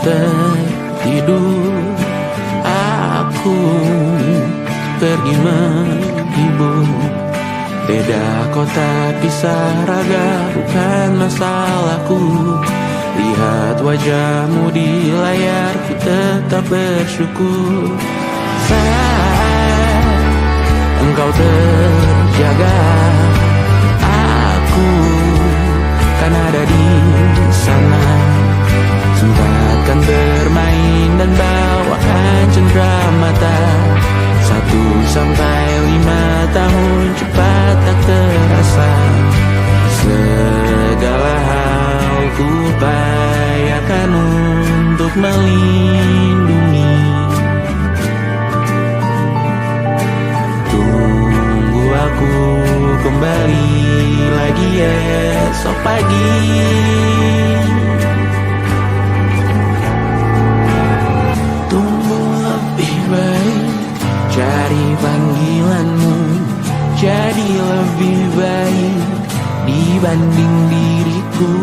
tertidur, aku pergi menghibur. Beda kota pisah raga bukan masalahku. Lihat wajahmu di layar, ku tetap bersyukur. Saat engkau terjaga, aku kan ada di sana. Sempatkan bermain dan bawakan cenderamata. 1-5 tahun cepat tak terasa. Segala hal ku upayakan untuk melindungi. Tunggu aku kembali lagi esok pagi. Tunggu lebih baik, cari panggilanmu jadi lebih baik dibanding diriku.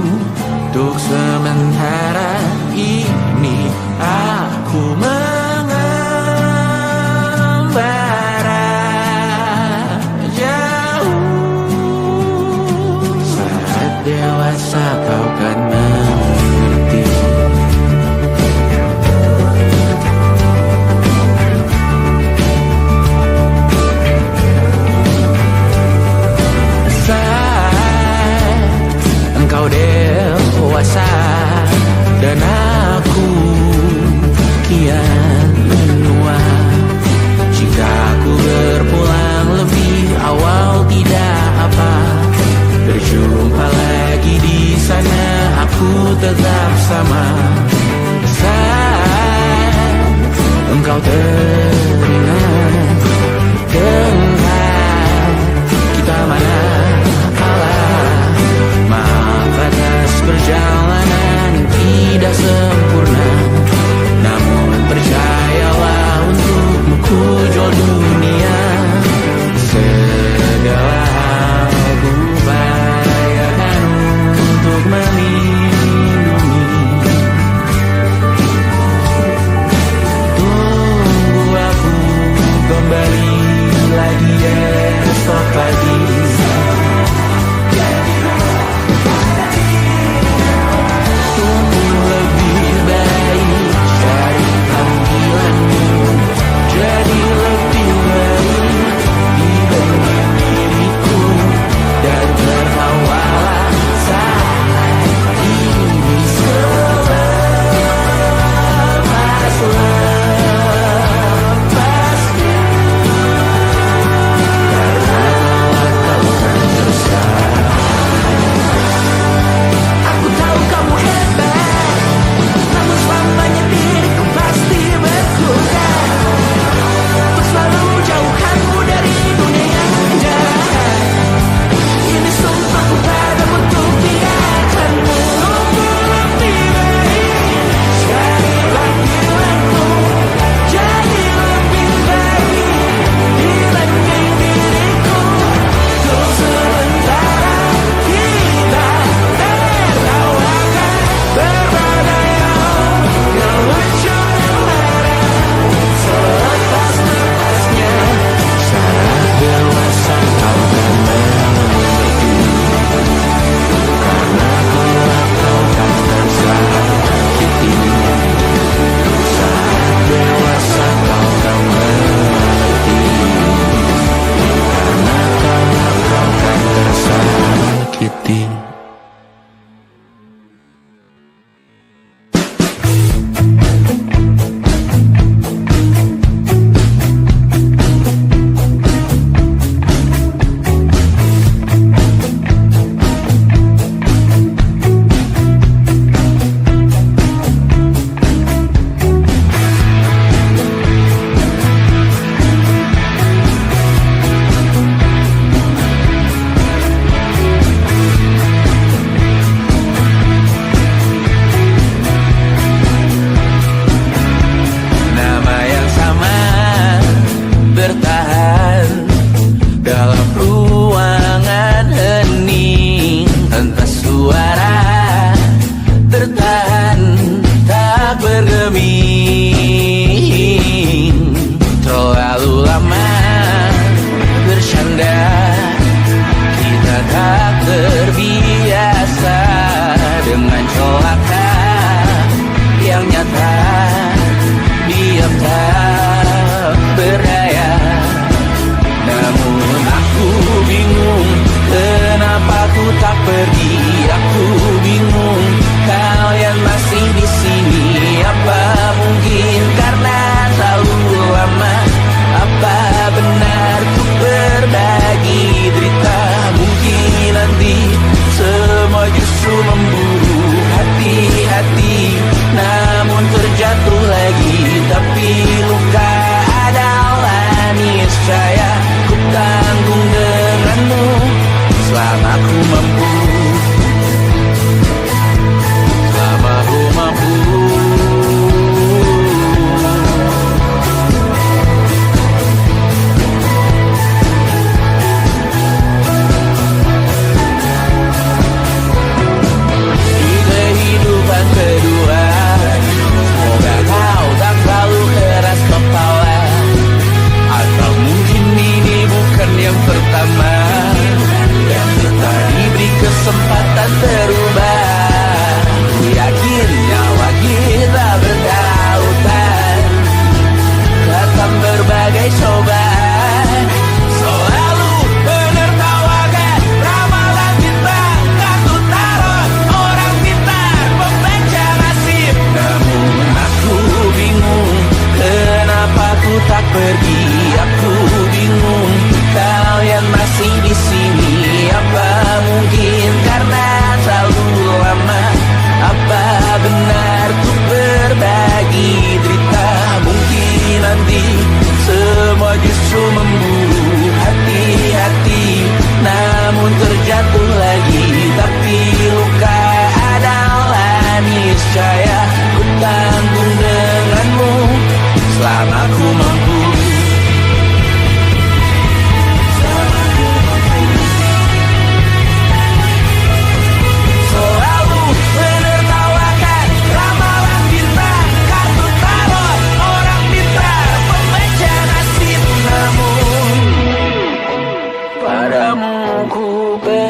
Untuk sementara ini aku mengembara jauh. Saat dewasa kau kan mengerti. Engkau dewasa dan aku kian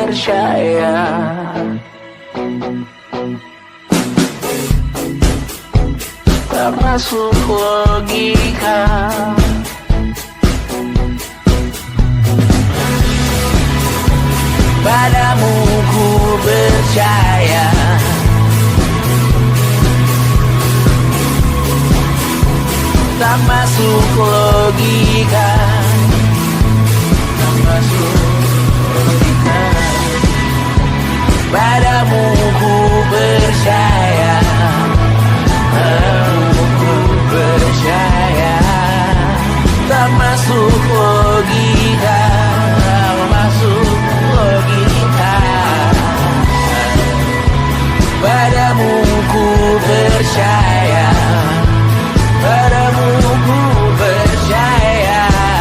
percaya. Tak masuk logika. Padamu ku percaya. Tak masuk logika. Tak masuk logika. Padamu ku percaya. Padamu ku percaya. Tak masuk logika. Tak masuk logika. Padamu ku percaya. Padamu ku percaya.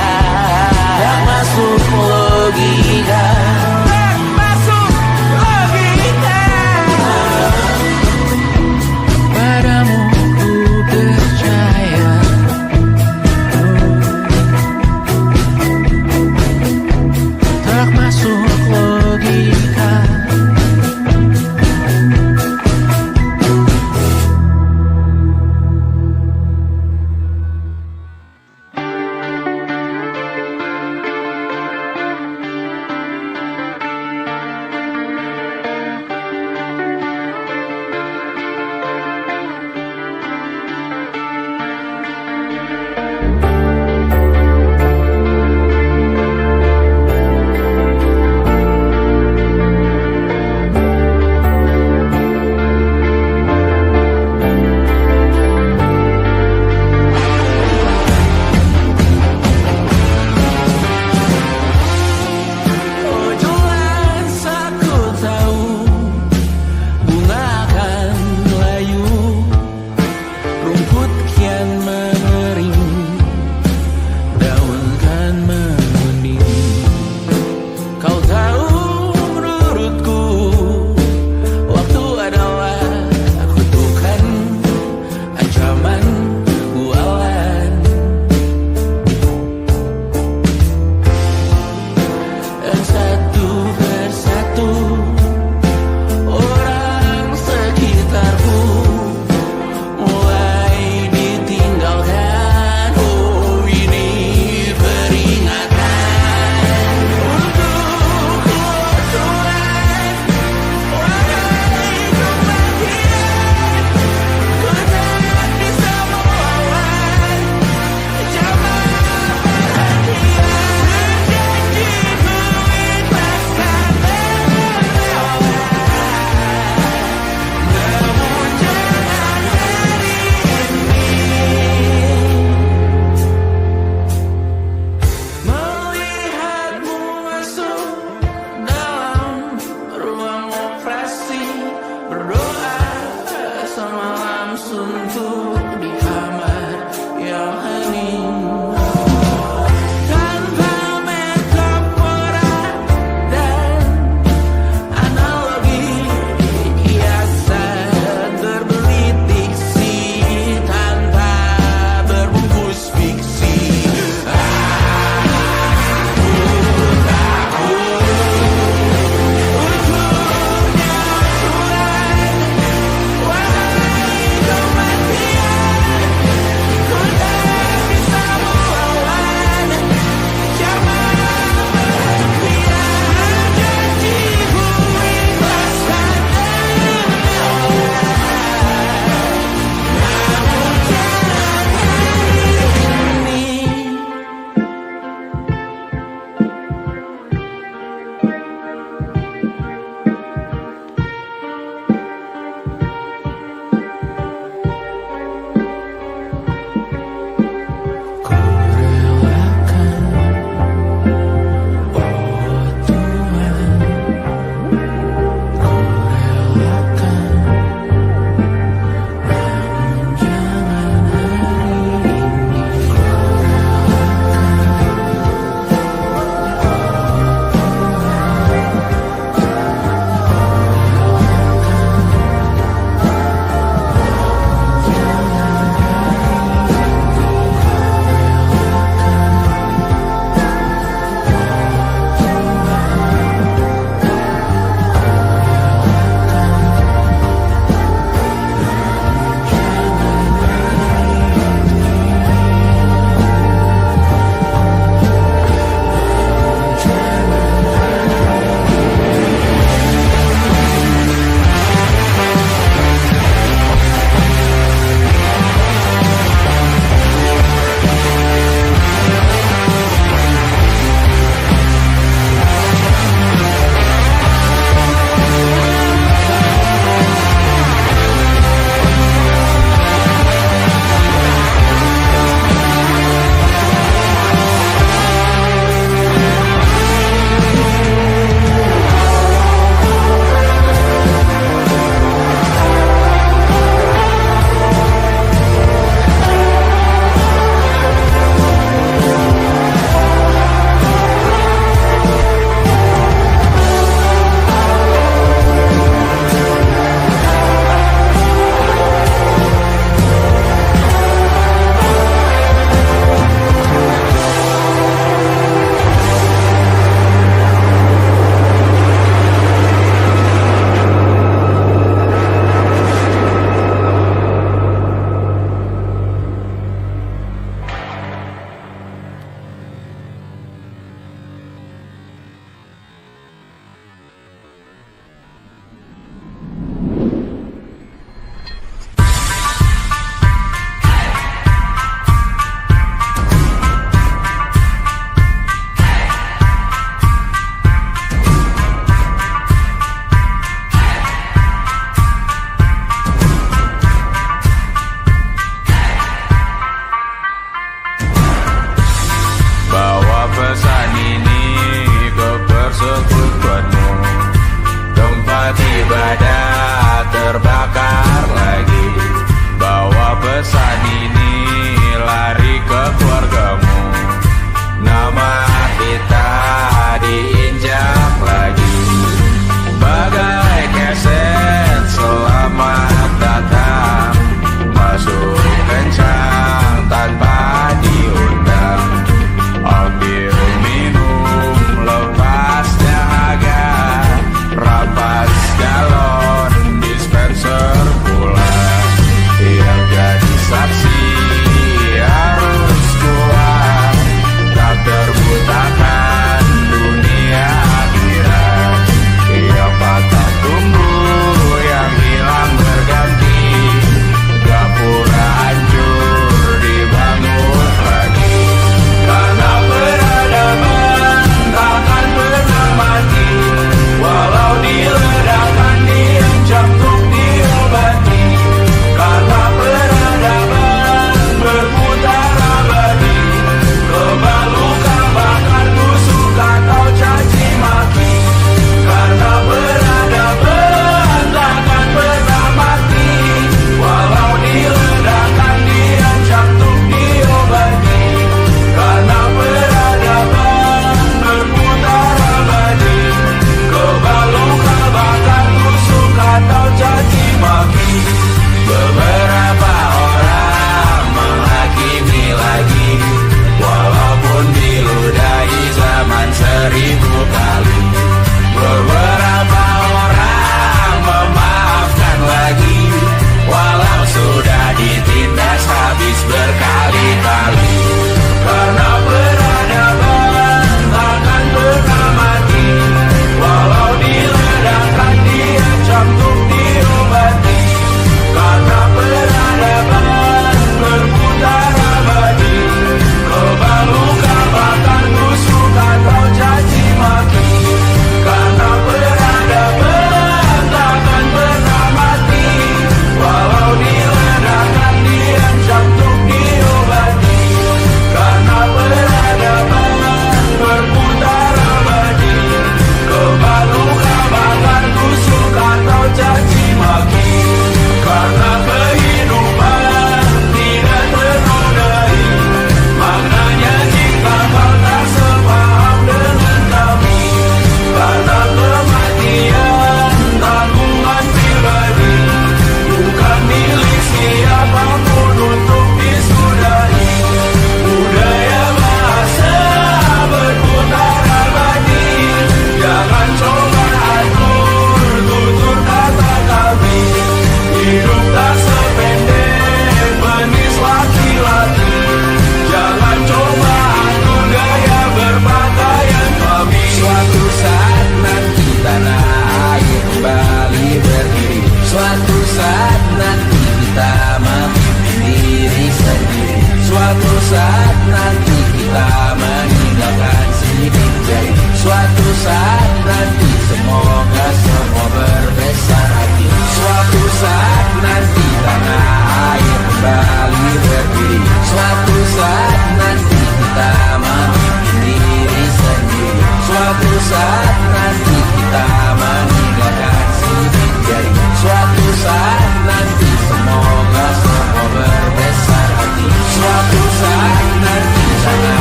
saat nanti kita meninggalkan sini. Jadi suatu saat nanti semoga semua berbesar hati. Suatu saat nanti sana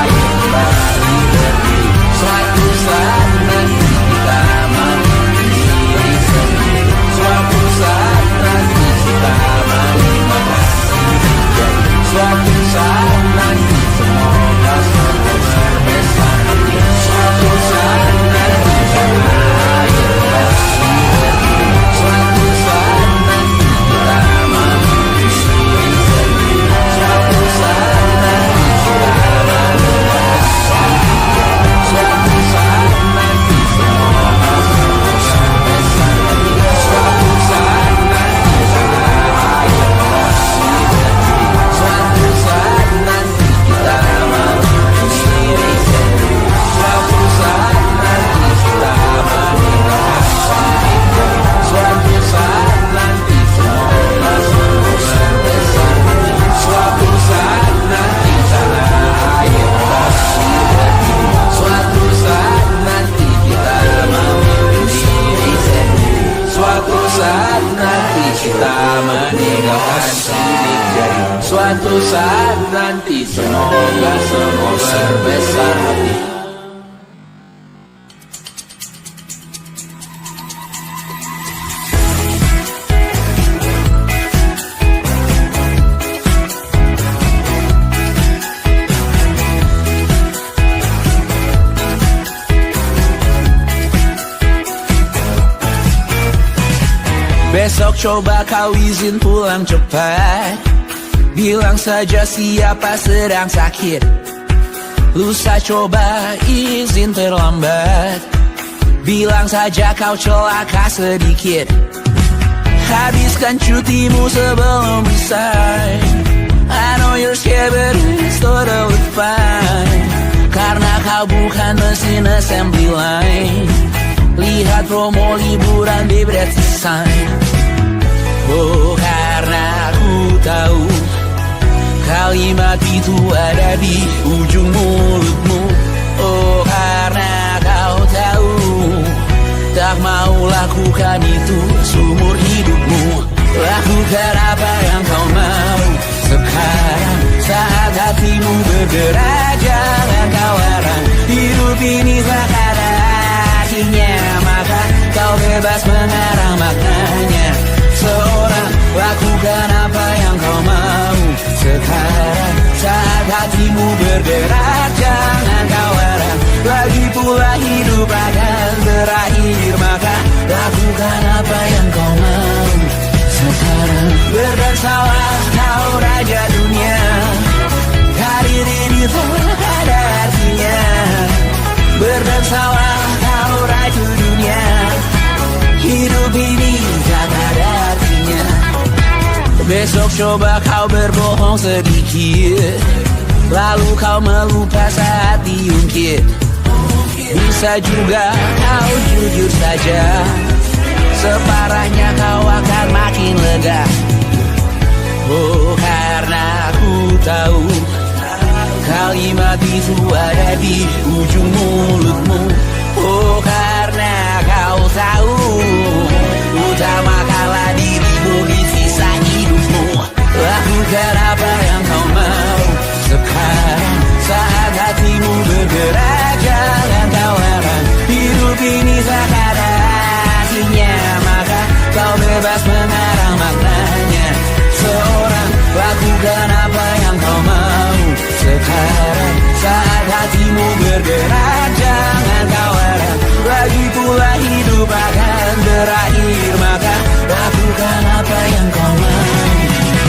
air kembali berdiri. Suatu saat nanti kita mandiri sendiri. Suatu saat nanti kita meninggalkan sini. Jadi suatu saat nanti semoga semua berbesar hati. Suatu saat nanti sana air kembali berdiri. Suatu saat nanti kita mandiri sendiri. Suatu saat nanti kita meninggalkan sini. Suatu saat nanti semoga semua berbesar hati. Suatu saat nanti sana air kembali berdiri. Suatu saat nanti kita mandiri sendiri. Suatu saat nanti kita meninggalkan sini. Suatu saat nanti semoga semua berbesar hati. Suatu saat nanti sana air kembali berdiri. Suatu saat nanti kita mandiri sendiri. Suatu saat nanti kita meninggalkan sini. Jadi suatu saat nanti semoga semua berbesar hati. Besok coba kau izin pulang cepat. Bilang saja siapa sedang sakit. Lusa coba izin terlambat. Bilang saja kau celaka sedikit. Habiskan cutimu sebelum resign. I know you're scared but it's totally fine. Karena kau bukan mesin assembly line. Lihat promo liburan di Bread Design. Oh, karena ku tahu kalimat itu ada di ujung mulutmu. Oh, karena kau tahu tak mau lakukan itu seumur hidupmu. Lakukan apa yang kau mau sekarang saat hatimu bergerak. Jangan kau larang, hidup ini tak ada artinya, maka kau bebas mengarang maknanya. Seorang lakukan apa yang kau mau sekarang saat hatimu bergerak. Jangan kau larang, lagi pula hidup akan berakhir, maka lakukan apa yang kau mau sekarang. Berdansalah kau raja dunia, karir ini tak ada artinya. Berdansalah kau raja dunia, hidup ini tak ada artinya. Besok coba kau berbohong sedikit, lalu kau melupa saat diungkit. Bisa juga kau jujur saja, separahnya kau akan makin lega. Oh, karena ku tahu kalimat itu ada di ujung mulutmu. Oh, karena kau tahu utamakanlah dirimu di sisa hidupmu. Lakukan apa yang kau mau sekarang saat hatimu bergerak. Jangan kau larang, hidup ini tak ada artinya, maka kau bebas mengarang maknanya. Seorang lakukan apa yang kau mau sekarang saat hatimu bergerak. Jangan kau larang, lagi pula hidup akan berakhir, maka lakukan apa yang kau mau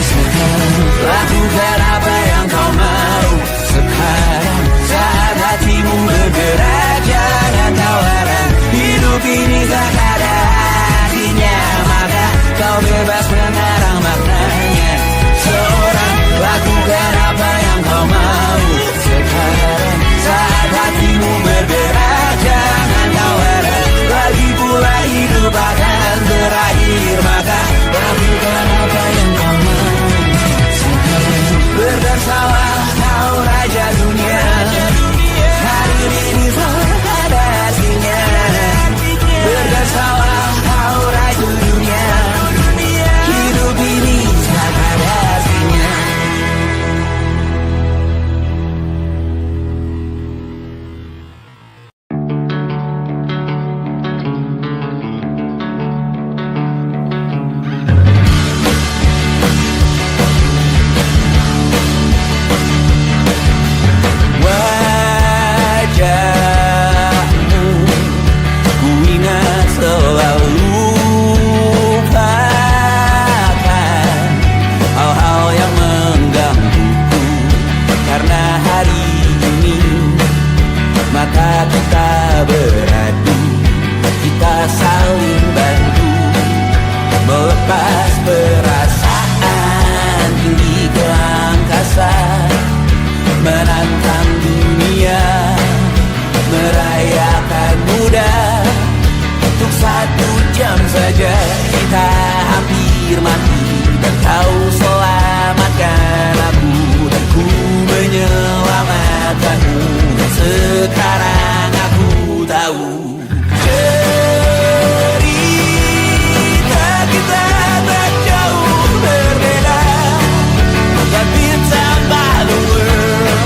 sekarang. Lakukan apa yang kau mau sekarang saat hatimu bergerak. Jangan kau larang, hidup ini tak ada artinya, maka kau bebas mengarang maknanya. Seorang lakukan apa yang kau mau sekarang saat hatimu bergerak. Jangan kau larang, lagi pula hidup akan kita beradu, kita saling bantu, melepas perasaan tinggi ke angkasa, menantang dunia, merayakan muda. Untuk 1 jam saja kita hampir mati, dan kau selamatkan aku, dan ku menyelamatkanmu. Dan sekarang aku tahu cerita kita tak jauh berbeda, but bintang the world.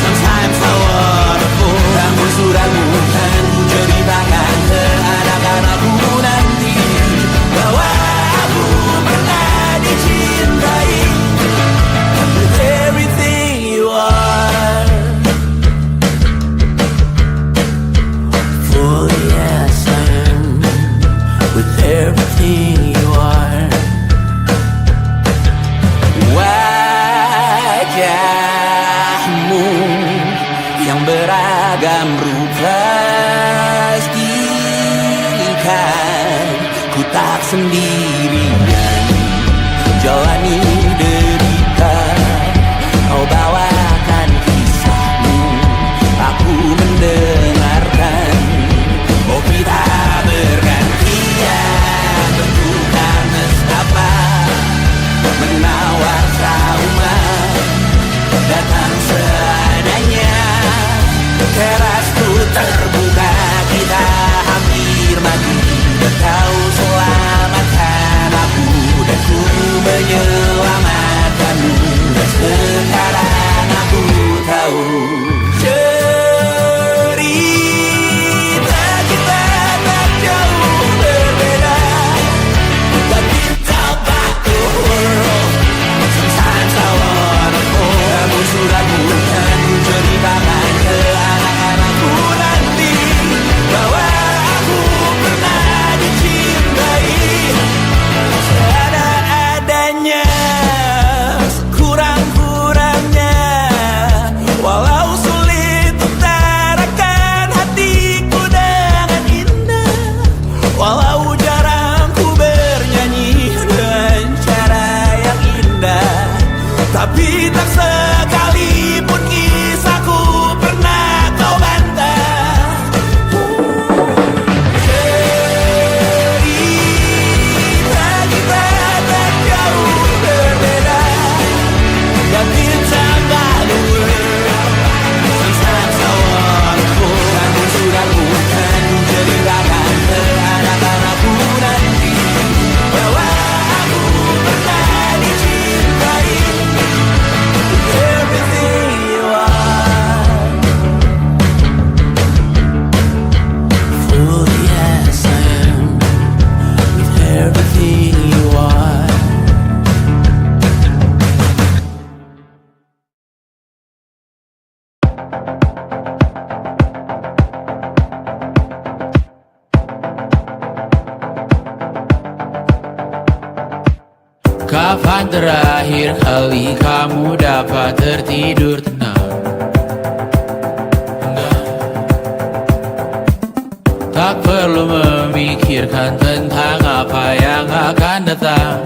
Sometimes I wanna fall. Namun suratmu kan ku ceritakan ke anak-anakku nanti, bahwa aku pernah dicintai with everything you are. For yes I am with everything you are. Wajahmu yang beragam rupa pastikan ku tak sendirian jalani derita. Kau bawakan kisahmu, aku mendengarkan. Oh kita bergantian bentukan nestapa, menawar trauma, datang seadanya. Terasku terbuka, kita hampir mati, dan kau selamatkan aku, dan ku menyelamatkanmu. Dan sekarang aku tahu cerita kita tak jauh berbeda, but bintang the world. Sometimes I wanna fall. Namun suratmu kan ku ceritakan ke anak-anakku nanti, bahwa aku pernah dicintai seadanya, sekurang-kurangnya. Walau sulit utarakan hatiku dengan indah, walau jarang ku bernyanyi dengan cara yang indah, tapi tak sekalipun kisahku pernah kau bantah. Cerita kita tak jauh berbeda, dan bintang the world. Sometimes I wanna fall. Namun suratmu kan ku ceritakan ke anak-anakku nanti, bahwa aku pernah dicintai with everything you are. Fully yes I am with everything you are. Kapan terakhir kali kamu dapat tertidur tenang? Tak perlu memikirkan tentang apa yang akan datang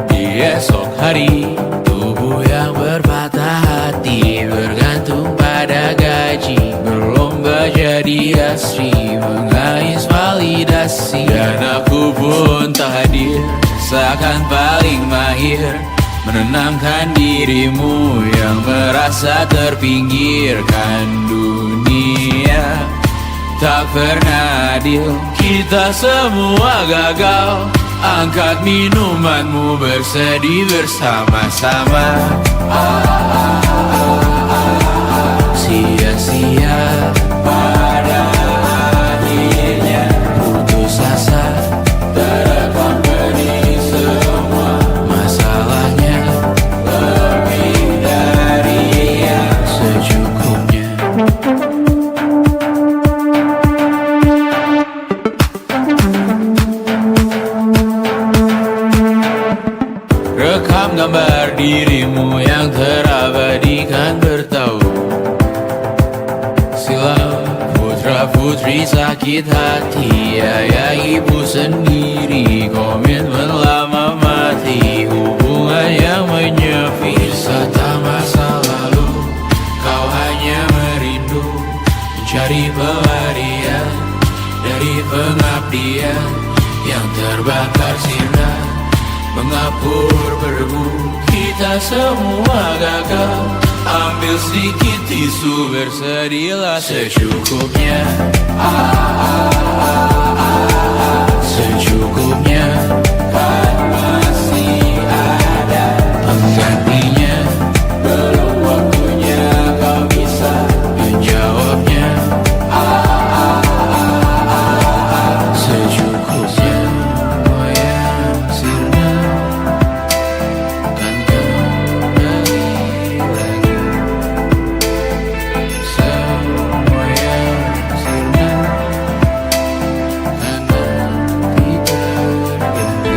di esok hari. Tubuh yang berpatah hati bergantung pada gaji, berlomba jadi asri, mengais validasi. Dan aku pun tak hadir, seakan paling mahir menenangkan dirimu yang merasa terpinggirkan dunia. Tak pernah adil, kita semua gagal. Angkat minumanmu, bersedih bersama-sama. Sia-sia pada akhirnya putus asa, terekam benih semua masalahnya, lebih dari yang secukupnya. Rekam gambar dirimu yang terabadikan bertahun silam. putri sakit hati, ayah ibu sendiri, komitmen lama mati, hubungan yang menyepi. Wisata masa lalu, kau hanya merindu, mencari pelarian dari pengabdian yang terbakar sinar, mengapur berdebu. Kita semua gagal, ambil sedikit tisu, bersedihlah secukupnya. Secukupnya, kan masih ada penggantinya. Belum waktunya kau bisa menjawabnya. Secukupnya, semua yang sirna kan kembali lagi. Semua yang sirna kan nanti terganti.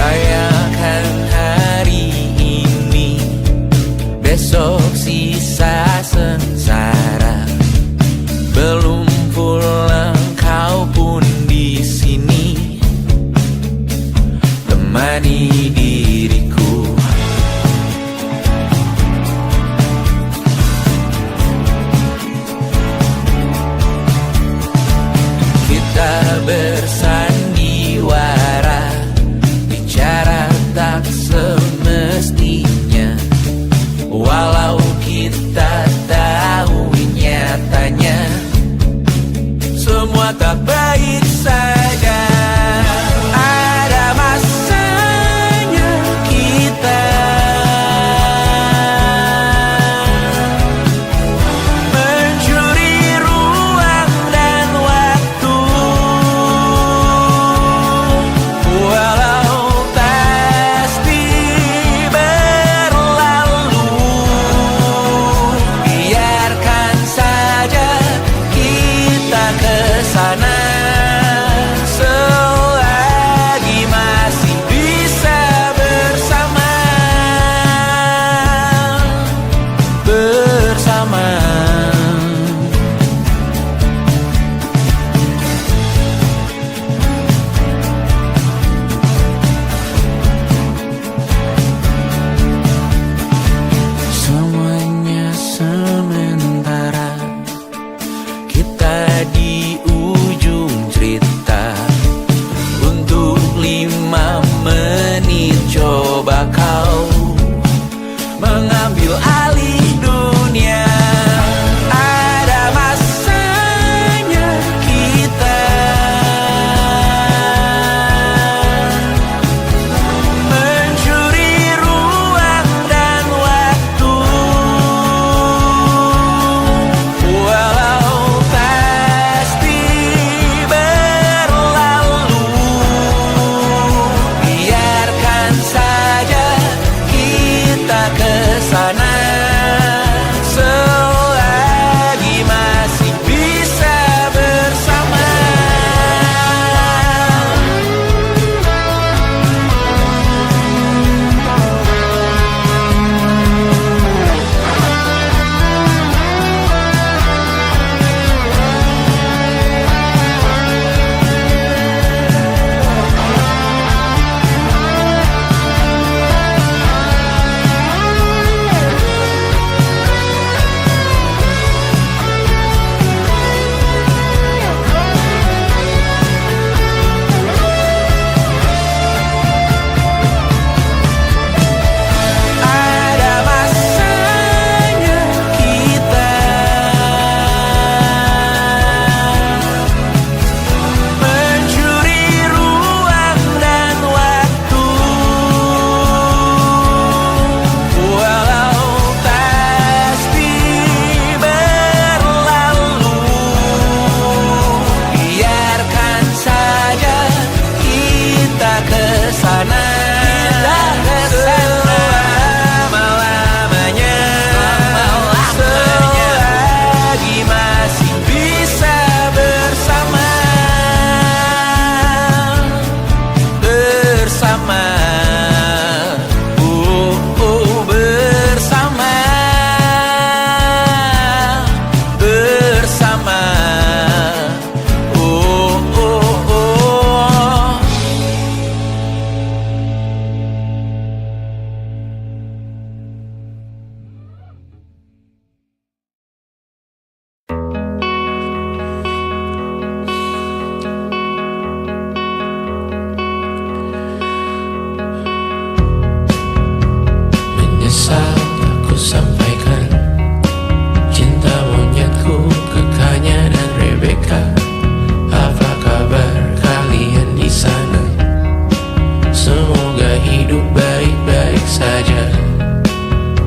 Rayakan hari ini, besok sisa sengsara. Belum pulang kau pun di sini, temani diriku. Kita bersandiwara, bicara tak semestinya, walau kita tahu nyatanya semua tak baik saja. Ada masanya kita sampaikan cinta monyetku ke Kanya dan Rebecca. Apa kabar kalian di sana? Semoga hidup baik-baik saja.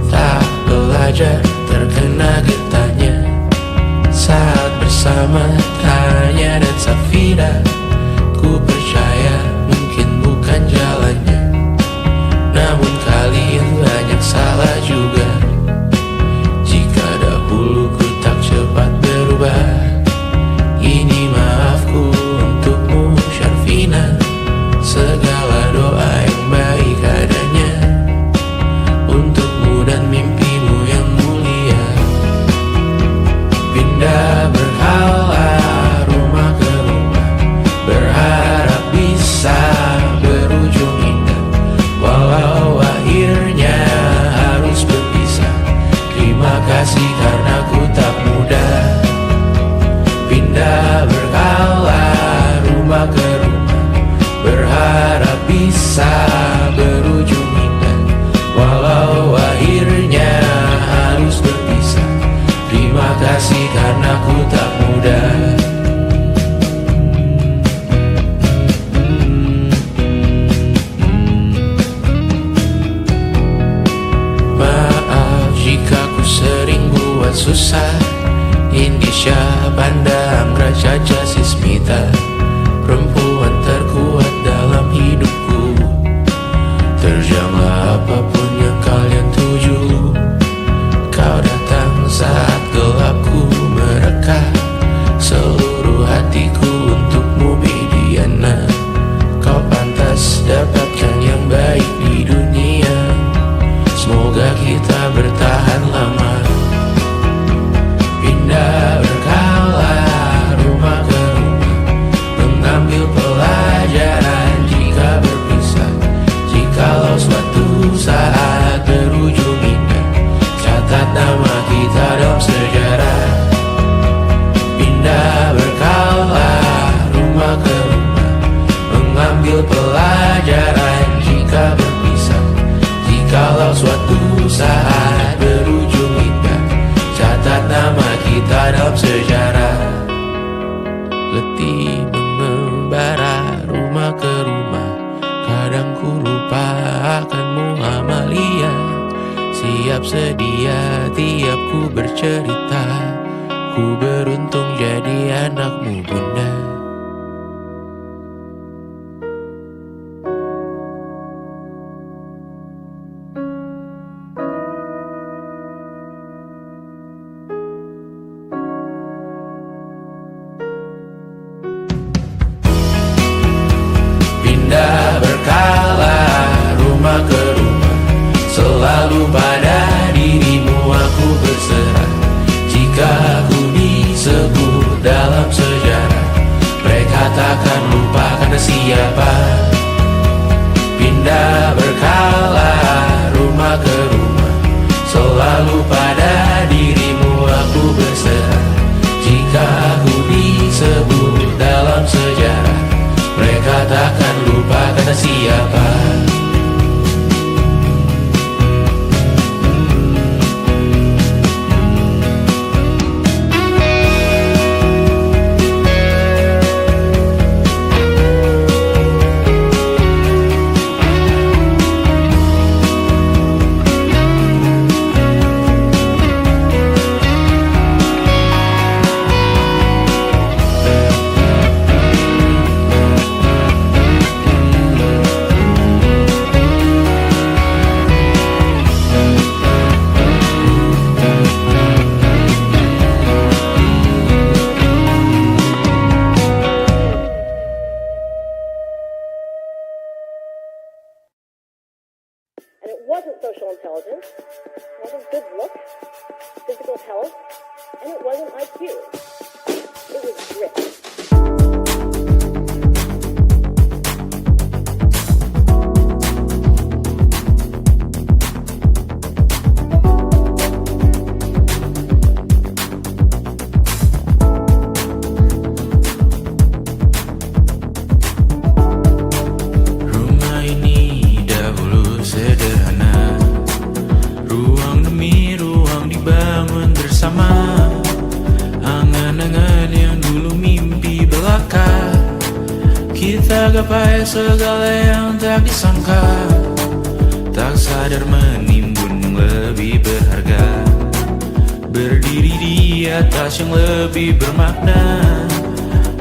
Tak belajar terkena getahnya saat bersama Tanya dan Safira. Ku percaya mungkin bukan jalannya, namun kalian banyak salah juga. Jika dahulu ku tak cepat berubah, ini maafku untukmu Syarfina. Segala doa yang baik adanya untukmu dan mimpimu yang mulia. Pindah berhala rumah ke rumah, berharap bisa berujung indah. Walau akhirnya harus berpisah, terima kasih karena ku tak mudah. Pindah berhala rumah ke rumah, berharap bisa berujung indah. Walau akhirnya harus berpisah, terima kasih karena ku tak mudah. Maaf jika ku sering buat susah. Indisha, Banda, Amra, Caca, Sismita, perempuan terkuat dalam hidupku. Terjanglah apapun yang kalian tuju. Kau datang saat gelapku mereka. Seluruh hatiku untukmu Bidiana. Kau pantas dapatkan yang baik di dunia. Semoga kita bertahan lama. Pindah berkala rumah ke rumah, mengambil pelajaran jika berpisah. Jikalau suatu saat berujung indah, catat nama kita dalam sejarah. Pindah berkala rumah ke rumah, mengambil pelajaran jika berpisah. Jikalau suatu saat berujung indah, catat nama kita dalam sejarah. Letih mengembara rumah ke rumah, kadang ku lupa akanmu Amalia. Siap sedia tiap ku bercerita, ku beruntung jadi anakmu bunda. Pindah berkala rumah ke rumah, selalu pada dirimu aku berserah. Jika aku disebut dalam sejarah, mereka takkan lupa karena siapa. Pindah berkala rumah ke rumah, selalu pada dirimu aku berserah. Jika aku disebut dalam sejarah, mereka takkan lupa kata siapa. And it wasn't social intelligence, it wasn't good looks, physical health, and it wasn't IQ. It was grit. Rumah ini dahulu sederhana, ruang demi gapai segala yang tak disangka, tak sadar menimbun lebih berharga, berdiri di atas yang lebih bermakna.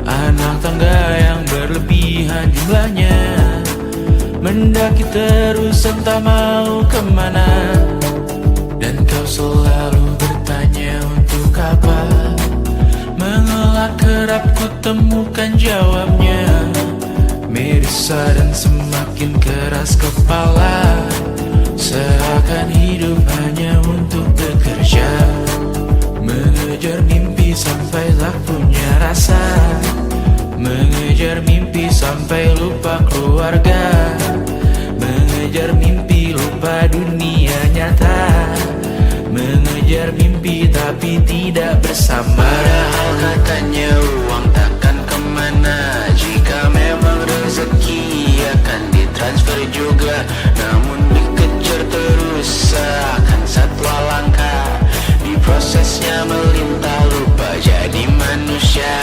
Anak tangga yang berlebihan jumlahnya, mendaki terus entah mau kemana. Dan kau selalu bertanya untuk apa, mengelak kerap ku temukan jawabnya. Merisa dan semakin keras kepala, seakan hidup hanya untuk bekerja, mengejar mimpi sampai tak punya rasa, mengejar mimpi sampai lupa keluarga, mengejar mimpi lupa dunia nyata, mengejar mimpi tapi tidak bersama. Padahal katanya uang takkan kemana, jika memang rezeki akan ditransfer juga. Namun dikejar terus seakan satwa langka, di prosesnya melintah lupa jadi manusia.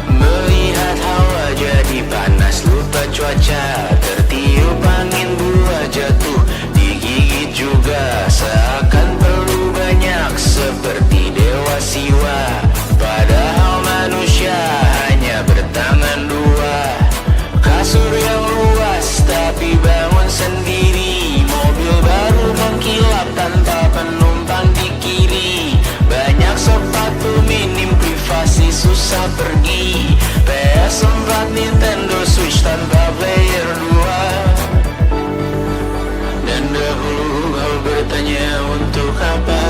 Melihat hawa jadi panas lupa cuaca, tertiup angin buah jatuh digigit juga. Seakan perlu banyak seperti dewa siwa, padahal manusia hanya bertangan dua. Kasur yang luas tapi bangun sendiri, mobil baru mengkilap tanpa penumpang di kiri. Banyak sepatu minim privasi susah pergi, PS4 Nintendo Switch tanpa player 2. Dan dahulu kau bertanya untuk apa,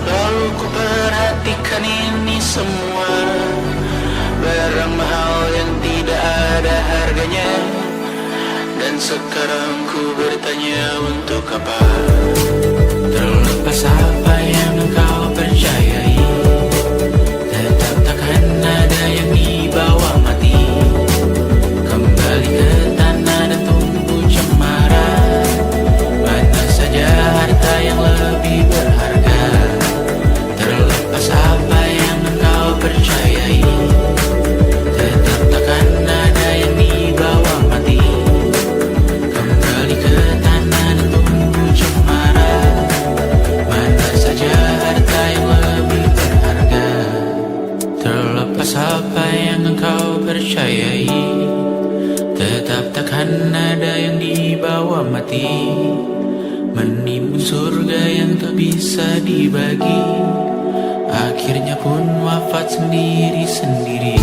lalu ku perhatikan ini semua, barang mahal yang tidak ada harganya. Dan sekarang ku bertanya untuk apa, terlepas apa yang engkau percayai, tetap takkan ada yang dibawa mati. Kembali ke tanah dan tumbuh cemara, mana saja harta yang lebih berharga. Terlepas apa yang engkau percayai, tetap takkan ada yang dibawa mati. Kembali ke tanah dan tumbuh cemara, mana saja harta yang lebih berharga. Terlepas apa yang engkau percayai, tetap takkan ada yang dibawa mati. Menimbun surga yang tak bisa dibagi, akhirnya pun wafat sendiri-sendiri.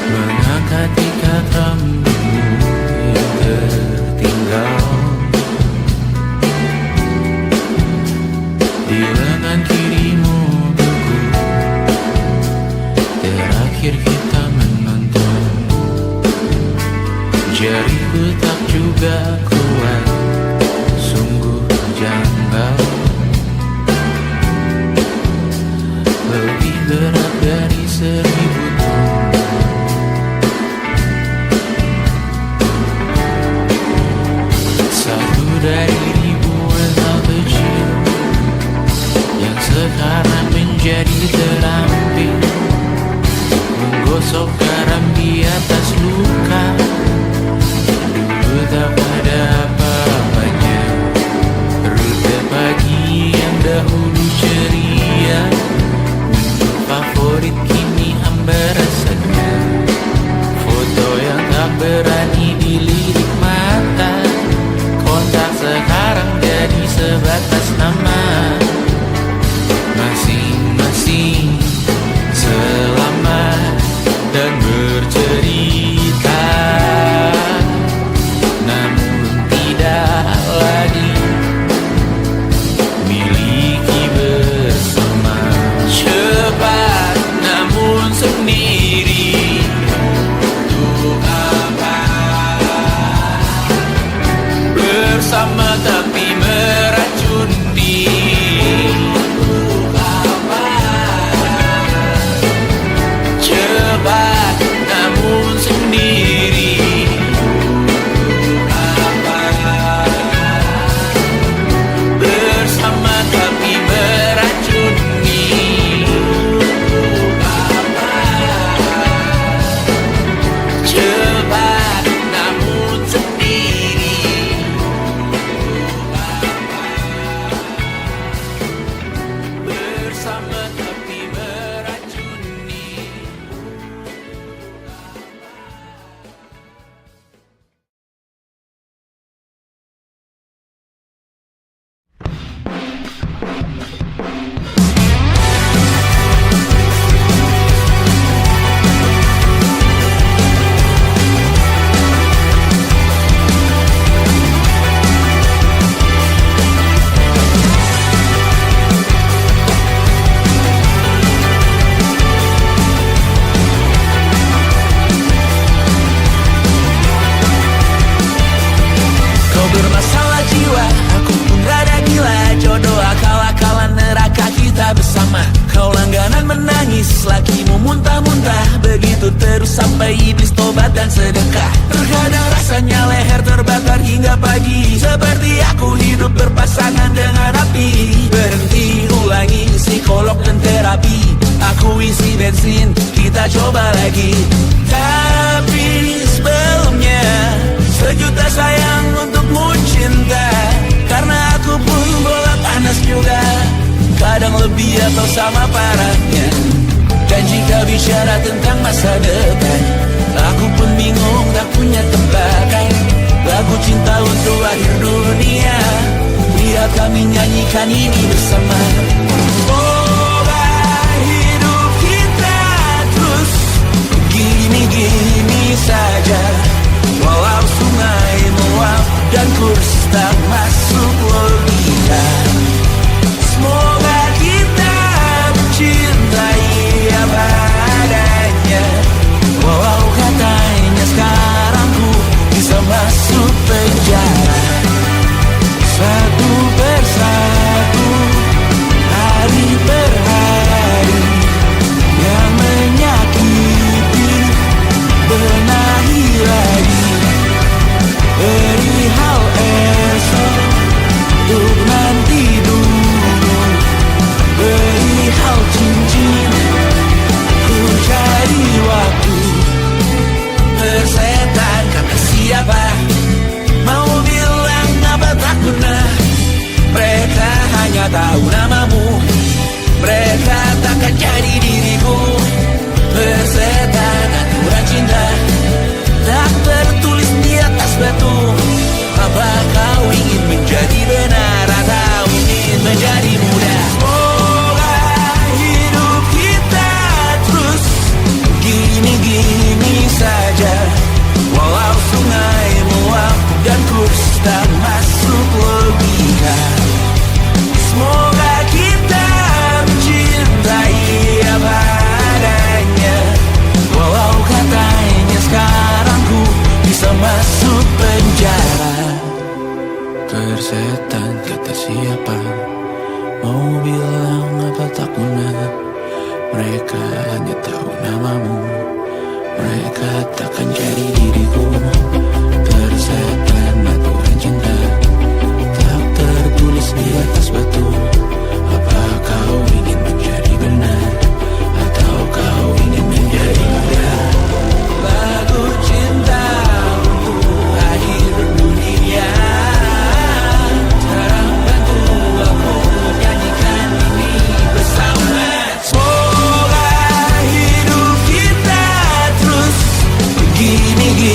Mengangkat ikat rambutmu yang tertinggal di lengan kirimu buku terakhir kita menonton. Jariku tak juga kuat, sungguh janggal, lebih berat dari 1000 ton. Satu dari ribuan hal kecil yang sekarang menjadi terampil, menggosok garam di atas luka. Dulu tak ada apa-apanya, rute pagi yang dahulu ceria, menu favorit kini hambar obat dan sedekah. Terkadang rasanya leher terbakar hingga pagi, seperti aku hidup berpasangan dengan api. Berhenti, ulangi psikolog dan terapi. Aku isi bensin, kita coba lagi. Tapi sebelumnya, sejuta sayang untukmu cinta. Karena aku pun bola panas juga, kadang lebih atau sama parahnya. Dan jika bicara tentang masa depan, aku pun bingung tak punya tebakan. Lagu cinta untuk akhir dunia, biar kami nyanyikan ini bersama. Semoga hidup kita terus gini-gini saja, walau sungai meluap dan kurs tak masuk logika. Semoga kita mencintai apa adanya, walau katanya sekarang ku bisa masuk penjara. Satu persatu, hari per hari, yang menyakiti benahi lagi. Perihal esok, untuk nanti dulu. Perihal cincin, ku cari waktu. Persetan kata siapa, mau bilang apa tak guna. Mereka hanya tahu namamu, mereka takkan jadi diriku. Persetan aturan cinta, tak tertulis di atas batu. Apa kau ingin menjadi benar atau ingin menjadi muda? Semoga hidup kita terus gini-gini saja, walau sungai meluap dan kurs tak masuk logika. Semoga kita mencintai apa adanya, walau katanya sekarang ku bisa masuk penjara. Persetan kata siapa, mau bilang apa tak guna. Mereka hanya tahu namamu, mereka takkan jadi diriku. Persetan aturan cinta, tak tertulis di atas batu. Apa kau ingin menjadi benar, atau kau ingin menjadi muda? Lagu cinta untuk akhir dunia, sekarang bantu aku nyanyikan ini bersama. Semoga hidup kita terus gini-gini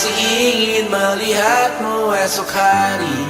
masih ingin melihatmu esok hari.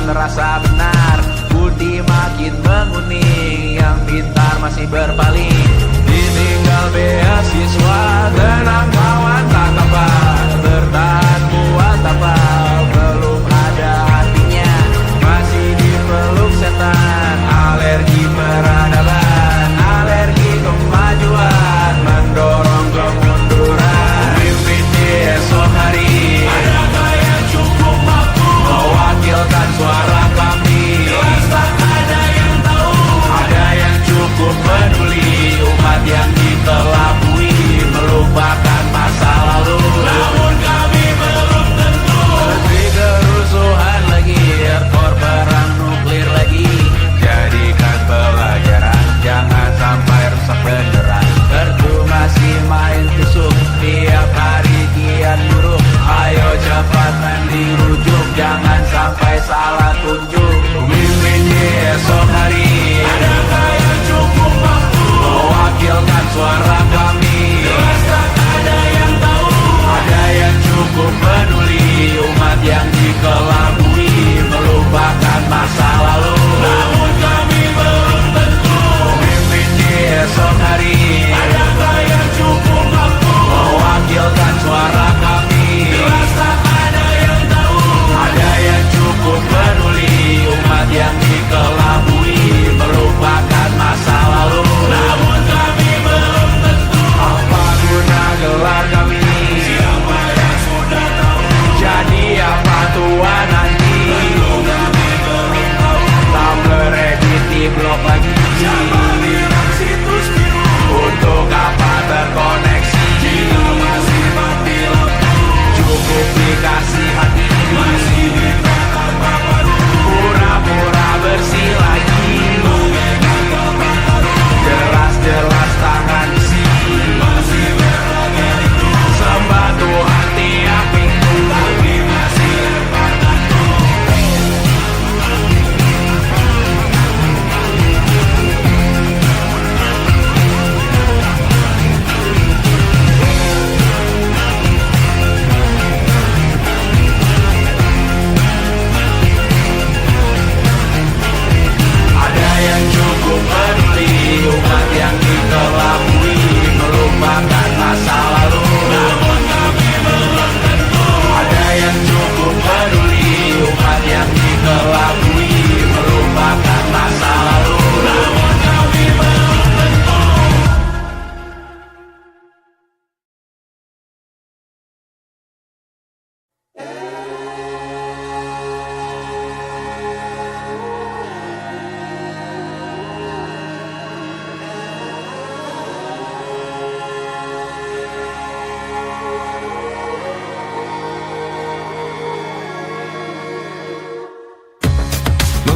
Rasa benar, budi makin menguning, yang pintar masih berpaling. Ditinggal beasiswa, tenang kawan tak apa, bertahan buat apa, belum ada hatinya, masih dipeluk setan. Alergi peradaban, alergi kemajuan, mendorong kemunduran. Mimpi di esok hari, adakah yang cukup mampu mewakilkan suara kami? Jelas tak ada yang tahu, ada yang cukup peduli, umat yang dikelabui, melupakan masa lalu. Namun kami belum tentu. Negeri kerusuhan lagi, rekor perang nuklir lagi. Jadikan pelajaran, jangan sampai rusak beneran. Kartu masih main tusuk, tiap hari kian buruk. Ayo cepatkan dirujuk, jangan sampai salah tunjuk. Mimpin di esok hari, adakah yang cukup mampu mewakilkan suara kami? Jelas tak ada yang tahu, ada yang cukup peduli, umat yang dikelabui, melupakan masa lalu. Namun kami belum tentu. Mimpin di esok hari, adakah yang cukup mampu mewakilkan suara kami? Jelas tak ada yang tahu, ada yang cukup peduli, umat yang dikelabui, melupakan masa lalu. Namun kami belum tentu. Apa guna gelar kami? Siapa yang sudah tahu? Jadi apa tua nanti? Belum kami belum tahu. Tumblr edit di blog lagi. Siapa bilang situs biru? Untuk apa terkoneksi? Jika masih mati lampu, cukup dikasih hati. Masih minta apa baru? Pura-pura bersih lagi. Jelas-jelas tangan besi, masih berlagak itu. Sembah Tuhan tiap minggu, tapi masih lepatan tuh. Ada yang cukup peduli, umat yang dikelabui, melupakan masa lalu. Namun kami belum tentu. Ada yang cukup peduli, umat yang dikelabui, melupakan masa lalu. Namun kami belum tentu.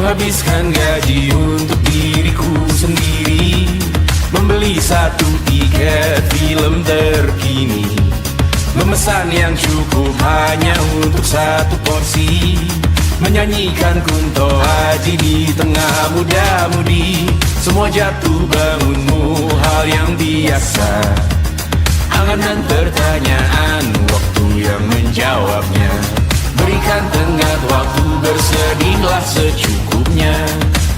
Menghabiskan gaji untuk diriku sendiri, membeli satu tiket film terkini, memesan yang cukup hanya untuk satu porsi, menyanyikan Kunto Aji di tengah muda-mudi. Semua jatuh bangunmu hal yang biasa, angan dan pertanyaan, waktu yang menjawabnya. Berikan tenggat waktu, bersedihlah secukupnya.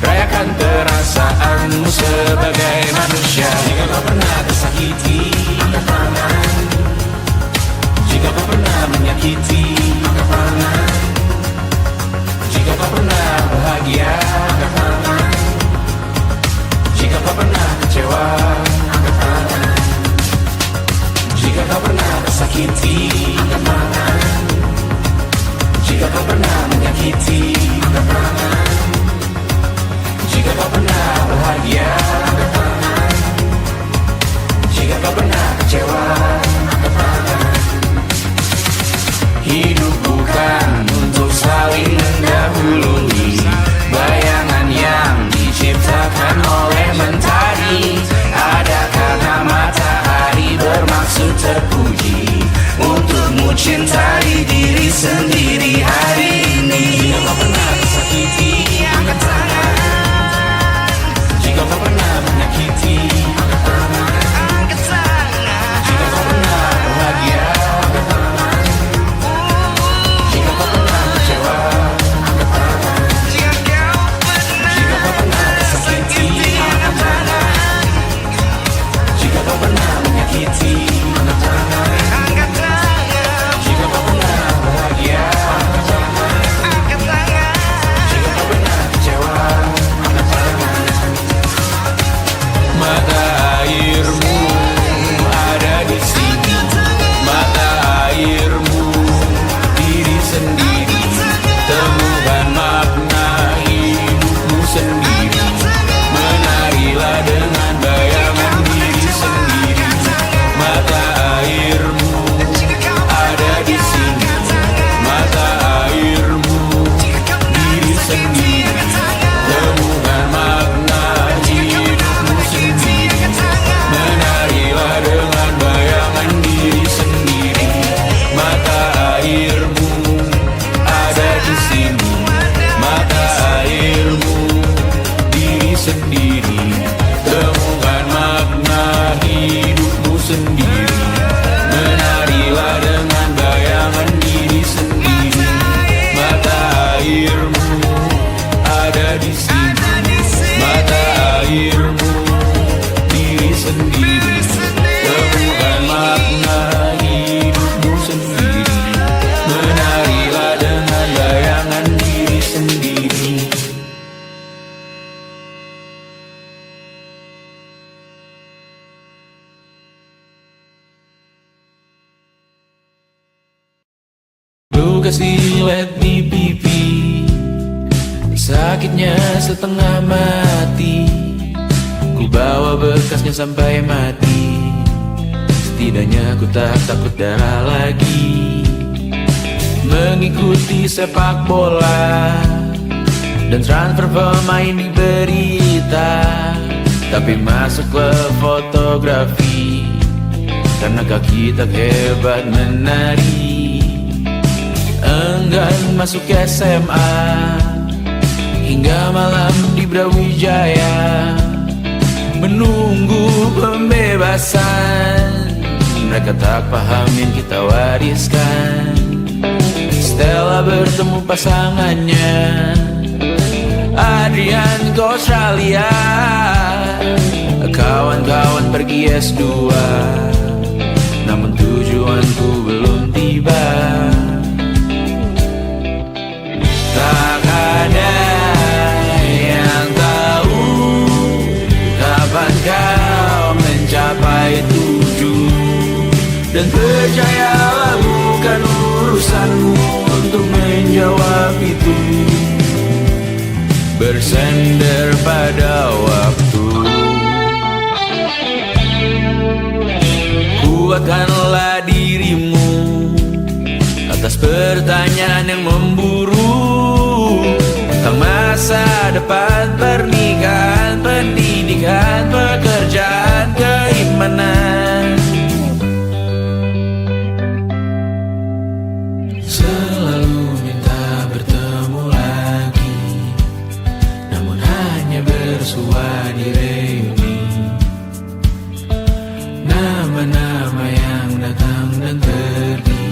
rayakan perasaanmu sebagai manusia. Jika kau pernah tersakiti, angkat tangan. Jika kau pernah menyakiti, angkat tangan. Jika kau pernah bahagia, angkat tangan. Jika kau pernah kecewa, angkat tangan. Jika kau pernah tersakiti, angkat tangan. Jika kau pernah menyakiti, angkat tangan. Jika kau pernah bahagia, angkat tangan. Jika kau pernah kecewa, angkat tangan. Hidup bukan untuk saling mendahului bayangan yang diciptakan oleh mentari. Ada karena matahari bermaksud terpuji untukmu cintai diri sendiri hari ini. Jika kau pernah tersakiti, angkat tangan. Jika kau pernah menyakiti, angkat tangan. Jika kau pernah bahagia, angkat tangan. Jika kau pernah kecewa, angkat tangan. Jika kau pernah tersakiti, angkat tangan. Jika kau pernah menyakiti, angkat tangan. Jika kau pernah bahagia, angkat tangan. Jika kau pernah kecewa, angkat tangan. Mata airmu ada di sini, mata airmu diri sendiri, temukan makna hidupmu sendiri. Menarilah dengan bayangan diri sendiri. Mata airmu ada di sini, mata airmu diri sendiri, temukan makna hidupmu sendiri. Menarilah dengan bayangan diri sendiri. Mata airmu ada di sini, mata airmu diri sendiri, temukan makna hidupmu sendiri. Menarilah dengan bayangan diri sendiri. Mata airmu ada di sini, mata airmu diri sendiri, temukan makna hidupmu sendiri. Menarilah dengan bayangan diri sendiri. Luka silet di pipi, sakitnya setengah mati. Ku bawa bekasnya sampai mati. Setidaknya ku tak takut darah lagi. Mengikuti sepak bola dan transfer pemain di berita, tapi masuk ke fotografi karena kaki tak hebat menari. Enggan masuk SMA hingga malam di Brawijaya menunggu pembebasan. Mereka tak paham yang kita wariskan. Stella bertemu pasangannya, Adrian ke Australia. Kawan-kawan pergi S2, namun tujuanku belum tiba. Tak ada yang tahu kapan kau mencapai tujuh. Dan percayalah bukan urusanmu untuk menjawab itu. Bersender pada waktu. Kuatkanlah dirimu atas pertanyaan yang memburu tentang masa depan, pernikahan, pendidikan, pekerjaan, keimanan. Selalu minta bertemu lagi, namun hanya bersua di reuni. Nama-nama yang datang dan pergi,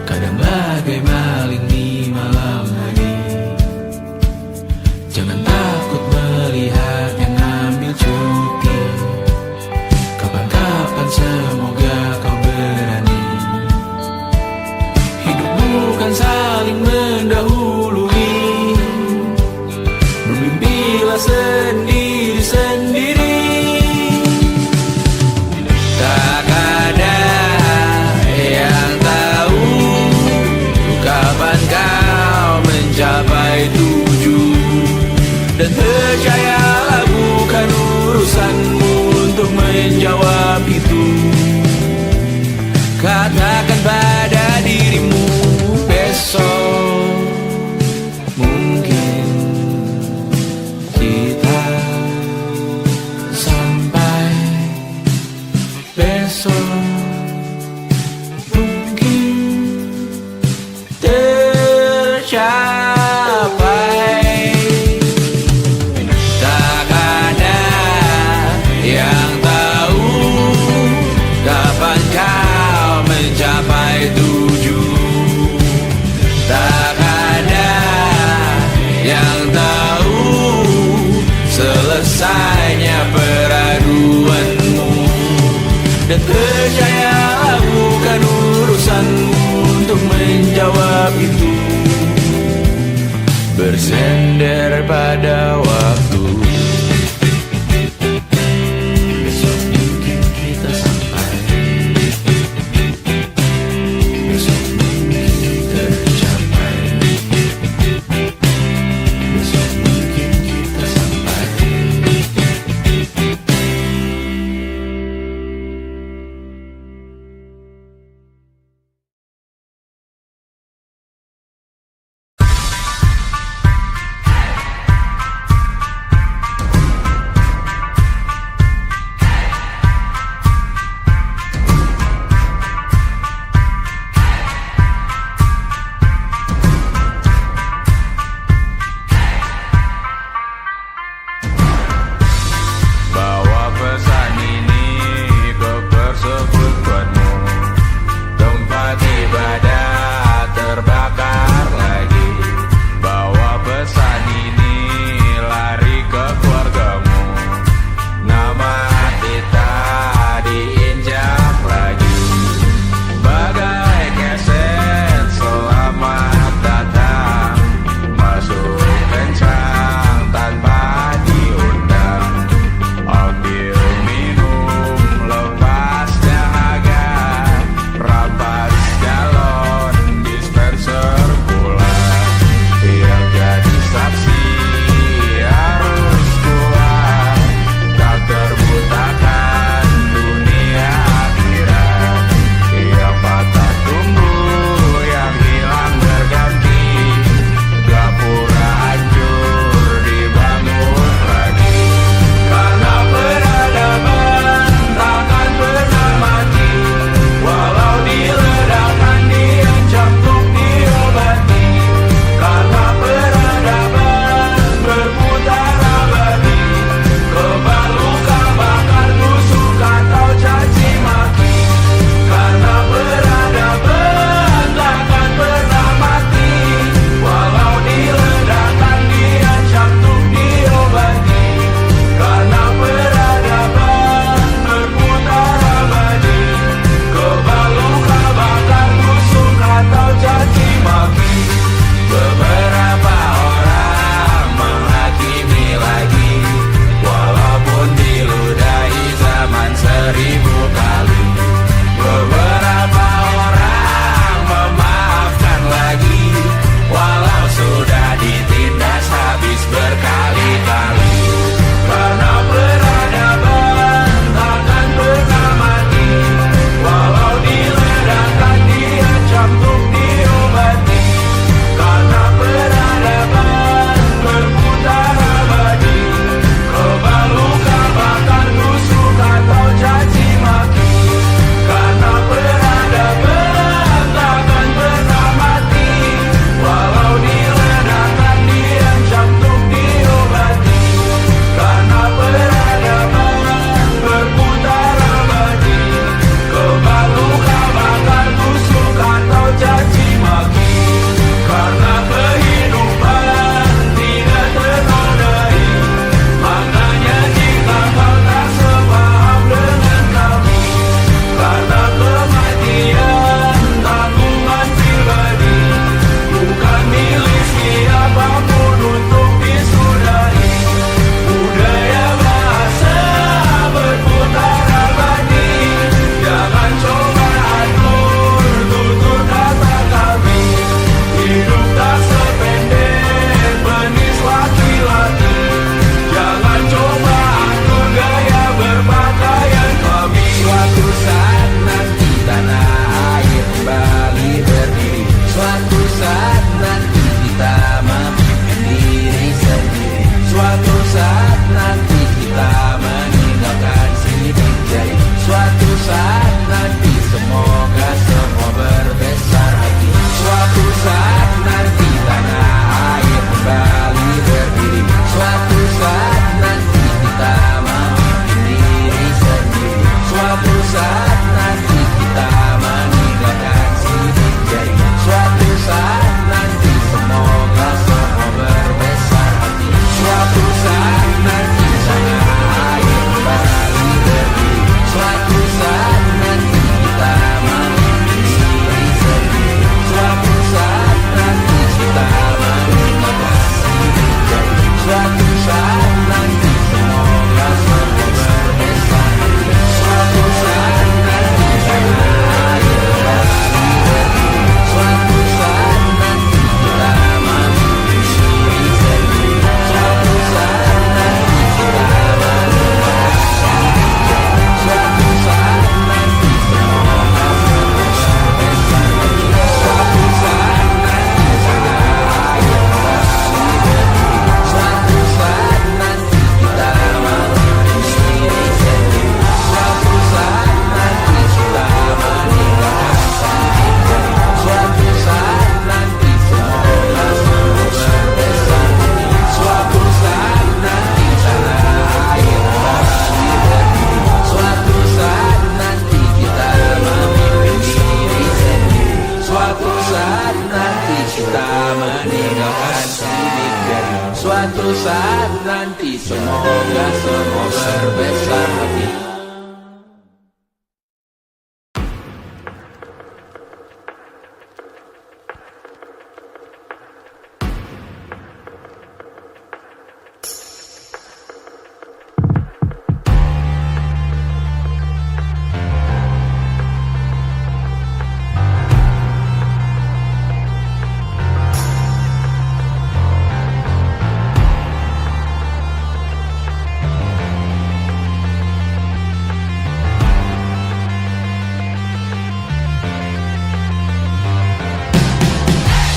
kadang bagai maling di malam hari. Jangan untuk menjawab itu. Katakan pada dirimu besok mungkin kita sampai, besok mungkin tercapai. Tak ada yang tahu kapan kau mencapai tujuh. Tak ada yang tahu selesainya peraduanmu. Dan percayalah bukan urusanmu untuk menjawab itu. Bersender pada waktu. Besok mungkin kita sampai, besok mungkin tercapai, besok mungkin kita sampai. saat nanti. Semoga semua berbesar hati.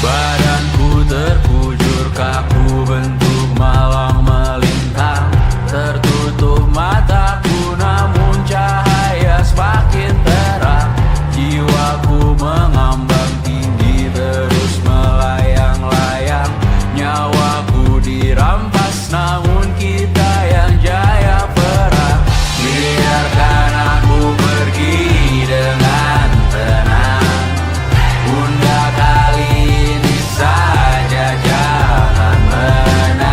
Badanku terkujur kaku bentuk malang melintang. Tertutup mataku namun cahaya semakin terang. Jiwaku mengambang tinggi terus melayang-layang. Nyawaku dirampas namun kita yang jaya perang. Biarkan aku pergi dengan tenang. Bunda kali ini saja jangan menang.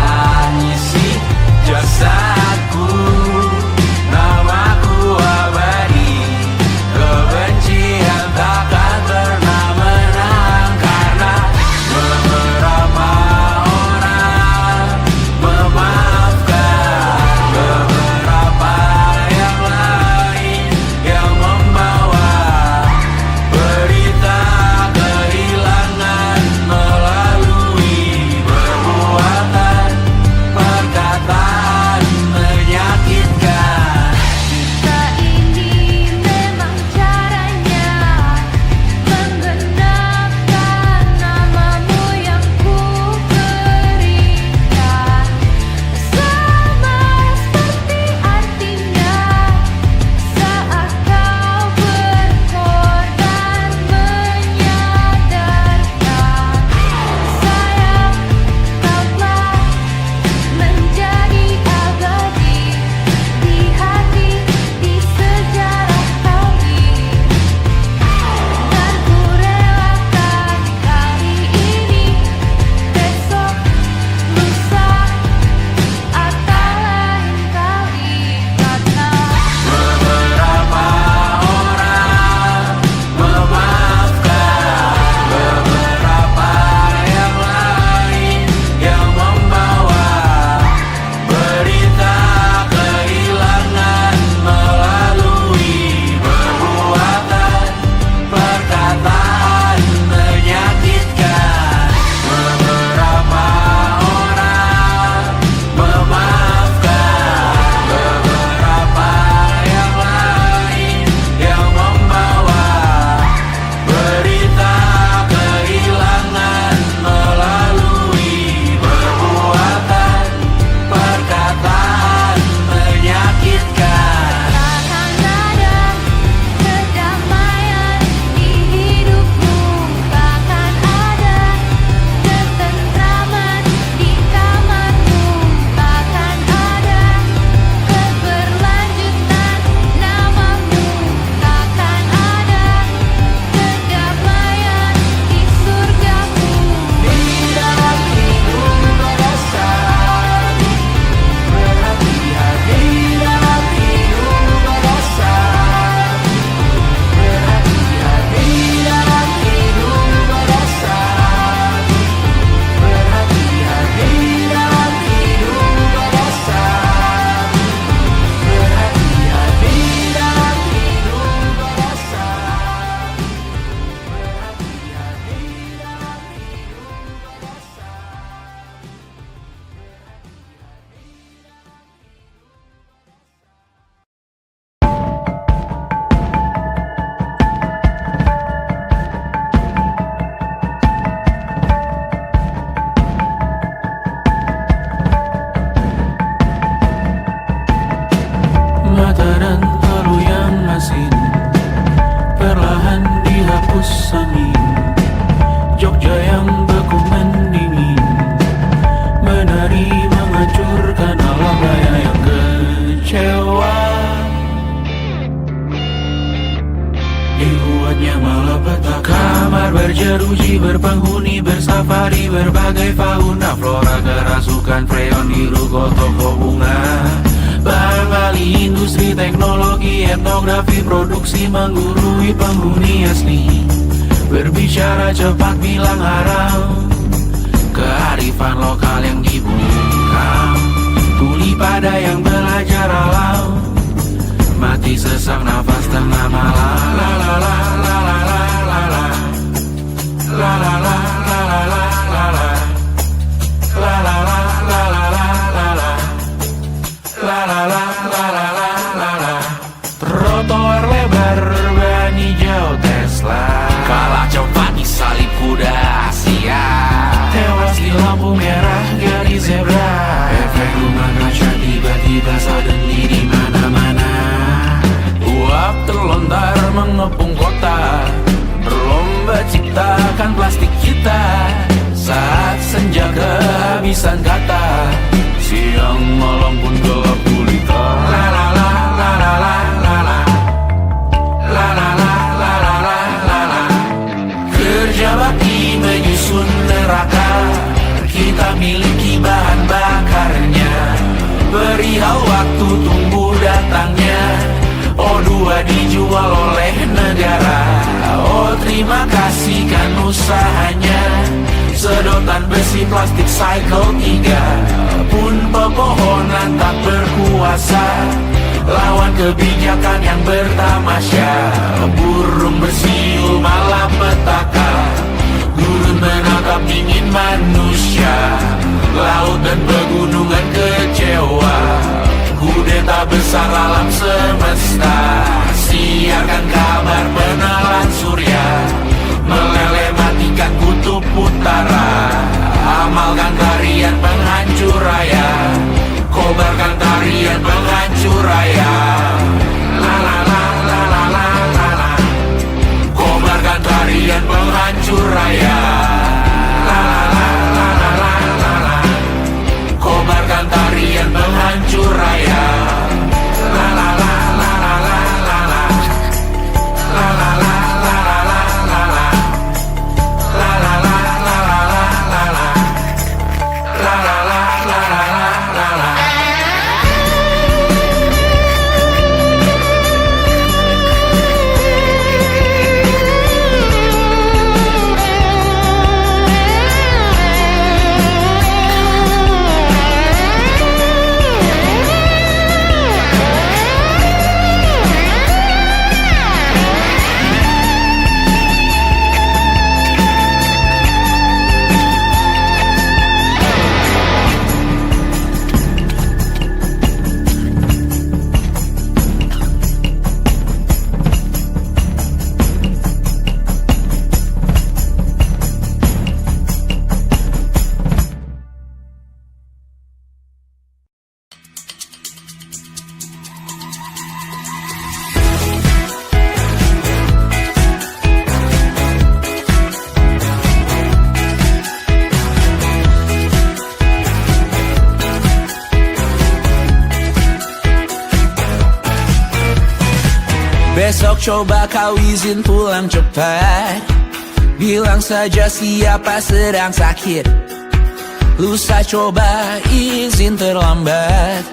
dibuatnya malapetaka. Kamar berjeruji, berpenghuni, bersafari, berbagai fauna flora, kerasukan freon di ruko toko bunga. Bahan bali, industri, teknologi, etnografi, produksi menggurui penghuni asli. Berbicara cepat, bilang haram, kearifan lokal yang dibungkam. Tuli pada yang belajar alam, mati sesak nafas tengah malam. La la la la la la la la. La la la la la la la la. La la la la la la la la. La la la la la la la la. Trotoar lebar ban hijau Tesla, Kalah cepat disalip kuda Asia, tewas di lampu merah garis zebra. Efek rumah kaca tiba-tiba suddenly di mana-mana. uap terlontar mengepung kota, berlomba ciptakan plastik kita. Saat senja kehabisan kata, siang malam pun gelap gulita. La la la la la la la la. La la la la la la la la. Kerja bakti menyusun neraka, kita miliki bahan bakarnya. Perihal waktu tunggu datangnya, O2 dijual oleh negara. Oh terima kasih kan usahanya. Sedotan besi plastik cycle 3 pun pepohonan tak berkuasa lawan kebijakan yang bertamasya. Burung bersiul malapetaka, gurun menatap dingin manusia. Laut dan pegunungan kecewa, kudeta besar alam semesta. Siarkan kabar penelan surya, meleleh matikan kutub utara. Amalkan tarian penghancur raya, kobarkan tarian penghancur raya. La la la la la la la la. Kobarkan tarian penghancur raya. La la la la la la la la. Kobarkan tarian penghancur raya. La la la la la la la la. La la la la la la la la. La la la la la la la la. La la la la la la la la. Besok coba kau izin pulang cepat, bilang saja siapa sedang sakit. Lusa coba izin terlambat,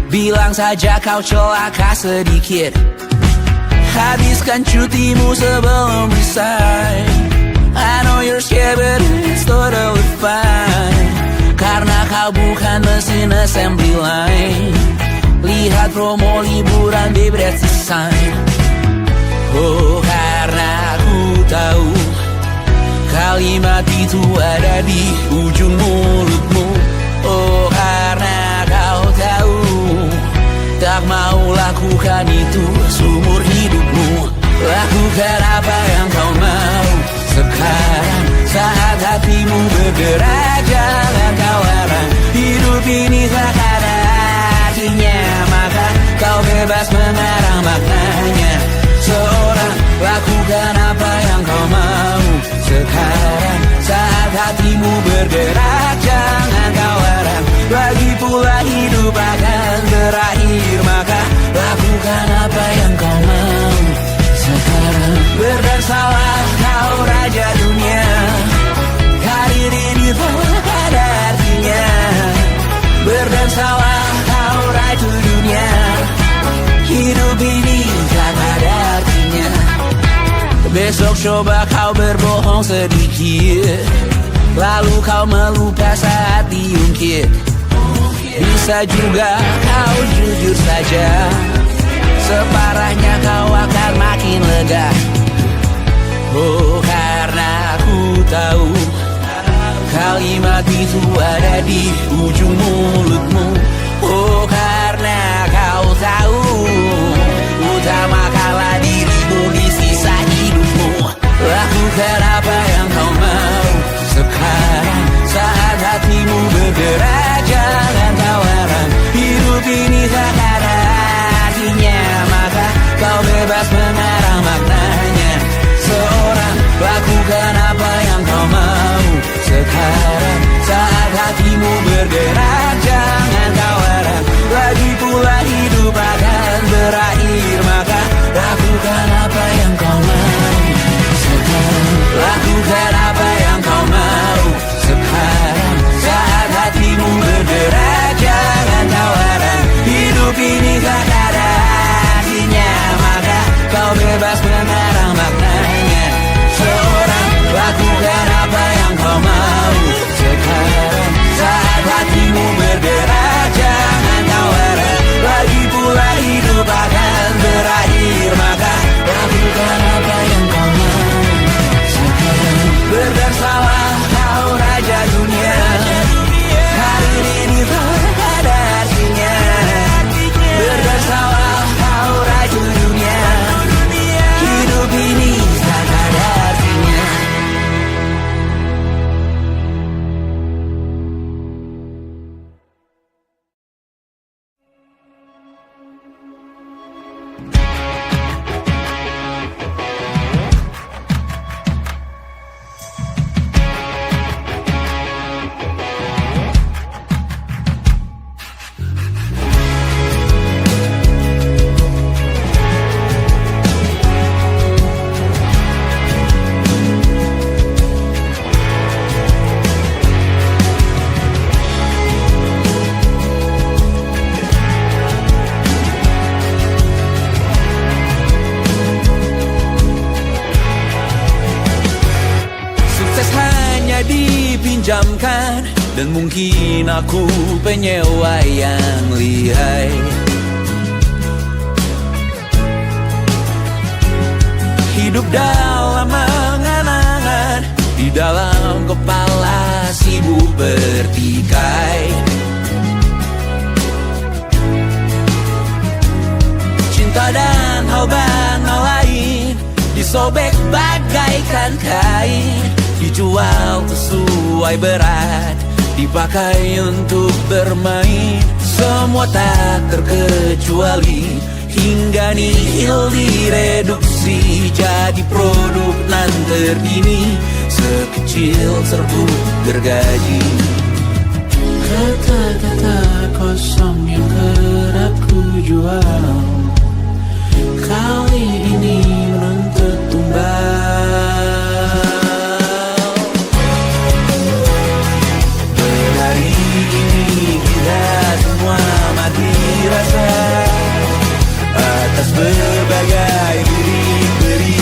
bilang saja kau celaka sedikit. Habiskan cutimu sebelum resign. I know you're scared but it's totally fine, karena kau bukan mesin assembly line. Lihat promo liburan di Bread Design. Oh karena ku tahu kalimat itu ada di ujung mulutmu. Oh karena kau tahu tak mau lakukan itu seumur hidupmu. Lakukan apa yang kau mau sekarang, saat hatimu bergerak. Jangan kau larang, hidup ini tak ada artinya, maka kau bebas mengarang maknanya. Seorang lakukan apa yang kau mau sekarang, saat hatimu bergerak. Jangan kau larang, lagi pula hidup akan berakhir, maka lakukan apa yang kau mau sekarang. Besok coba kau berbohong sedikit, lalu kau melupa saat diungkit. Bisa juga kau jujur saja, separahnya kau akan makin lega. Oh, karena aku tahu kalimat itu ada di ujung mulutmu. Oh, karena kau tahu utamakanlah dirimu di sisa hidupmu. Lakukan apa yang kau mau sekarang, saat hatimu bergerak. Jangan tawaran, hidup ini tak ada artinya, maka kau bebas mengarang maknanya. Seorang, lakukan apa yang kau mau sekarang, saat hatimu bergerak. Jangan tawaran, lagi pula hidup akan berakhir, maka lakukan apa yang kau mau sekarang. Lakukan apa yang kau mau sekarang, saat hatimu bergerak. Jangan tawaran, hidup ini tak ada artinya, maka kau bebas mengarang maknanya. Seorang, lakukan apa yang kau mau sekarang, saat hatimu bergerak. Jangan tawaran, lagi pula hidup akan berakhir, maka lakukan apa yang kau mau sekarang. Berdansalah kau raja dunia, hari ini tak ada artinya. Berdansalah kau raja dunia, hidup ini tak ada artinya. Dipinjamkan, dan mungkin aku penyewa yang lihai. Hidup dalam angan-angan, di dalam kepala sibuk bertikai. Cinta dan hal lain disobek bagaikan kain, dijual sesuai berat, dipakai untuk bermain. Semua tak terkecuali, hingga nihil direduksi jadi produk nan terkini, sekecil serbuk gergaji. Kata-kata kosong yang kerap ku jual, kali ini menuntut tumbal. Semua mati rasa atas berbagai beri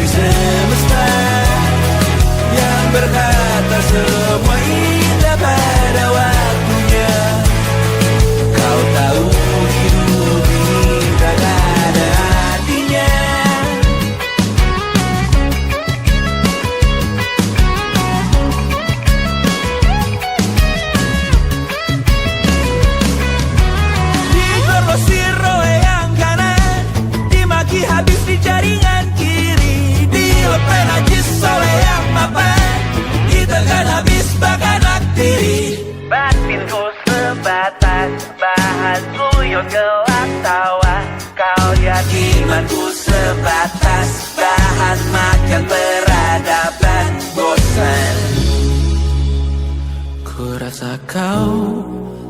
semesta yang berkata semua indah pada waktunya. Kau tahu hidup ini tak ada artinya. Habis di jaringan kiri, dilepas najis oleh yang mapan, ditekan habis bak anak tiri. Batinku sebatas bahan guyon gelap tawa, kau jadi imanku sebatas bahan makan peradaban bosan. Ku rasa kau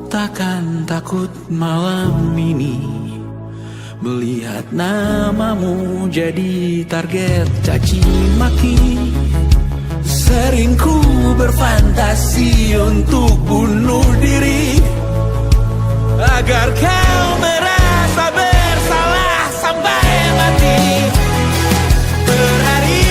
takkan takut malam ini melihat namamu jadi target caci maki. Sering ku berfantasi untuk bunuh diri, agar kau merasa bersalah sampai mati. Per hari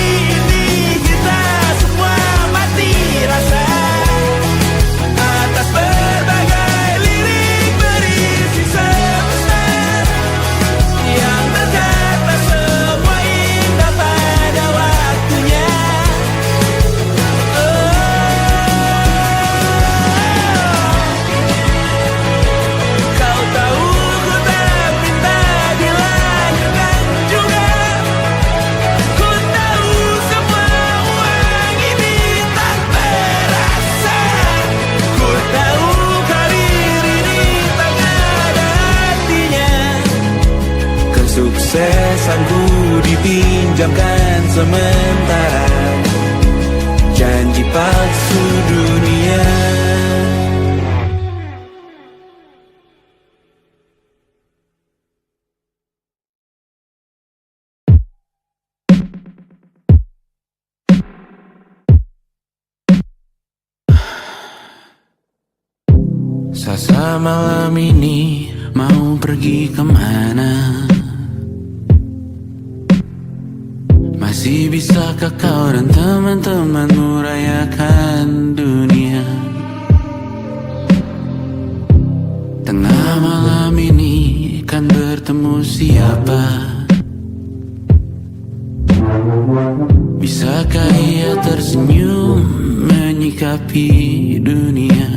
sementara, janji palsu dunia. Sasa malam ini mau pergi kemana? Masih bisakah kau dan teman-temanmu rayakan dunia? Tengah malam ini kan bertemu siapa? Bisakah ia tersenyum menyikapi dunia?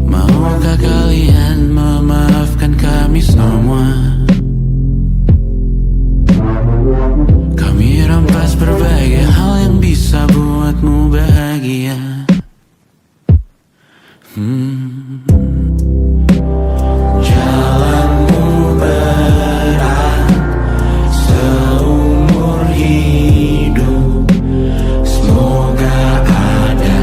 Maukah kalian memaafkan kami semua? Kami rampas berbagai hal yang bisa buatmu bahagia. Jalanmu berat seumur hidup, semoga ada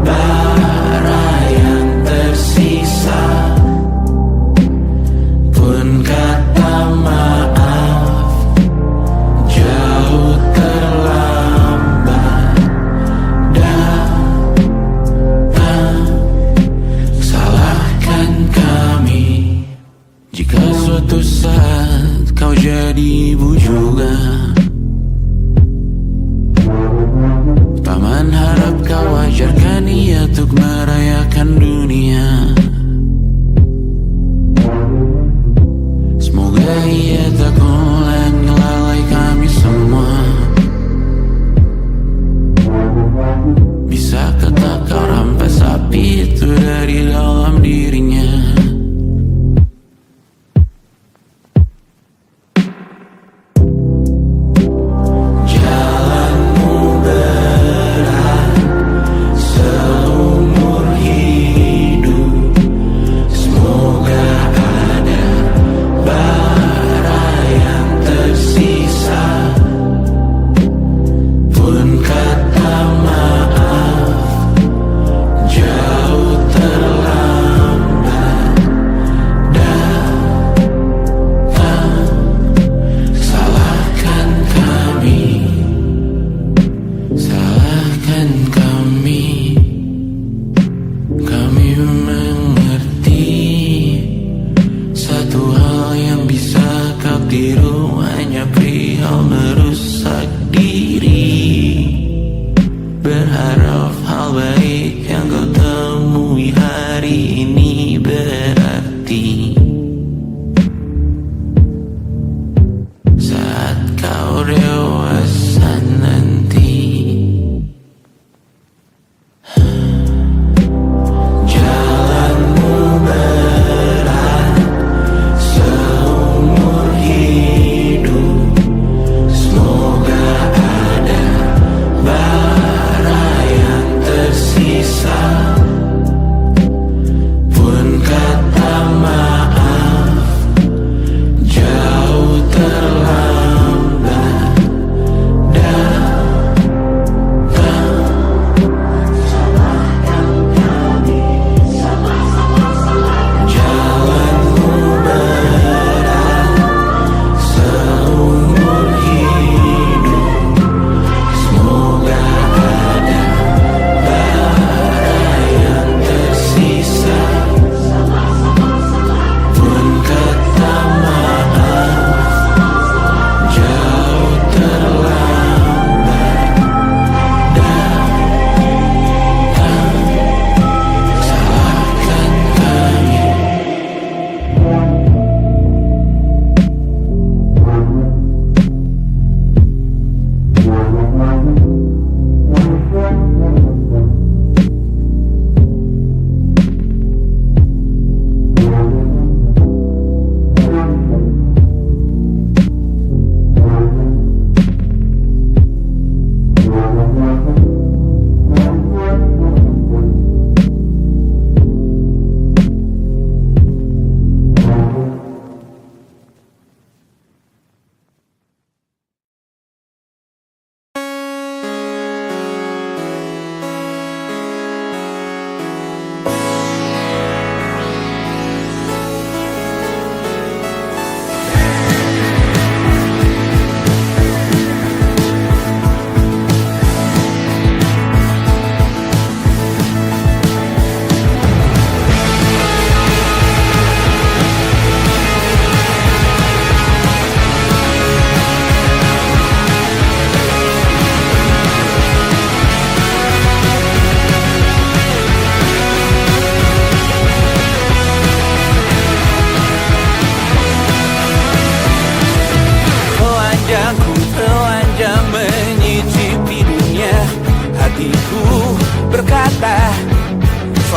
bara yang tersisa. Pun kata maaf jauh terlambat datang. Salahkan kami jika suatu saat kau jadi ibu juga. Paman harap kau ajarkan ia untuk merayakan dunia. Semoga ia tak ulang lalai kami semua. Bisakah tak kau rampas api itu dari dalam dirinya? Jalanmu berat seumur hidup, semoga ada bara yang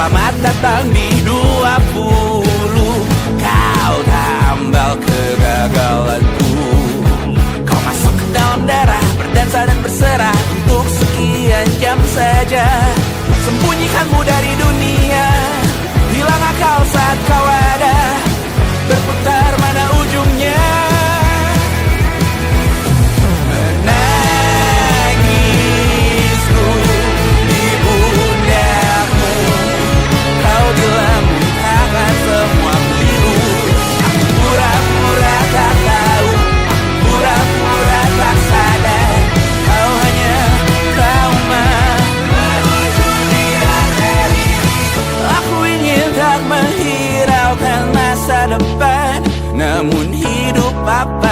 Selamat datang di 20. Kau tambal kegagalanku. Kau masuk ke dalam darah, berdansa dan berserah untuk sekian jam saja. Sembunyikanmu dari dunia, hilang akal saat kau ada, berputar mana ujungnya. Menangisku di pundakmu, kau bilang akan semua keliru. Aku pura-pura tak tahu, pura-pura tak sadar. Kau hanya trauma menuju di arteri. Aku ingin tak menghiraukan masa depan, namun hidup apa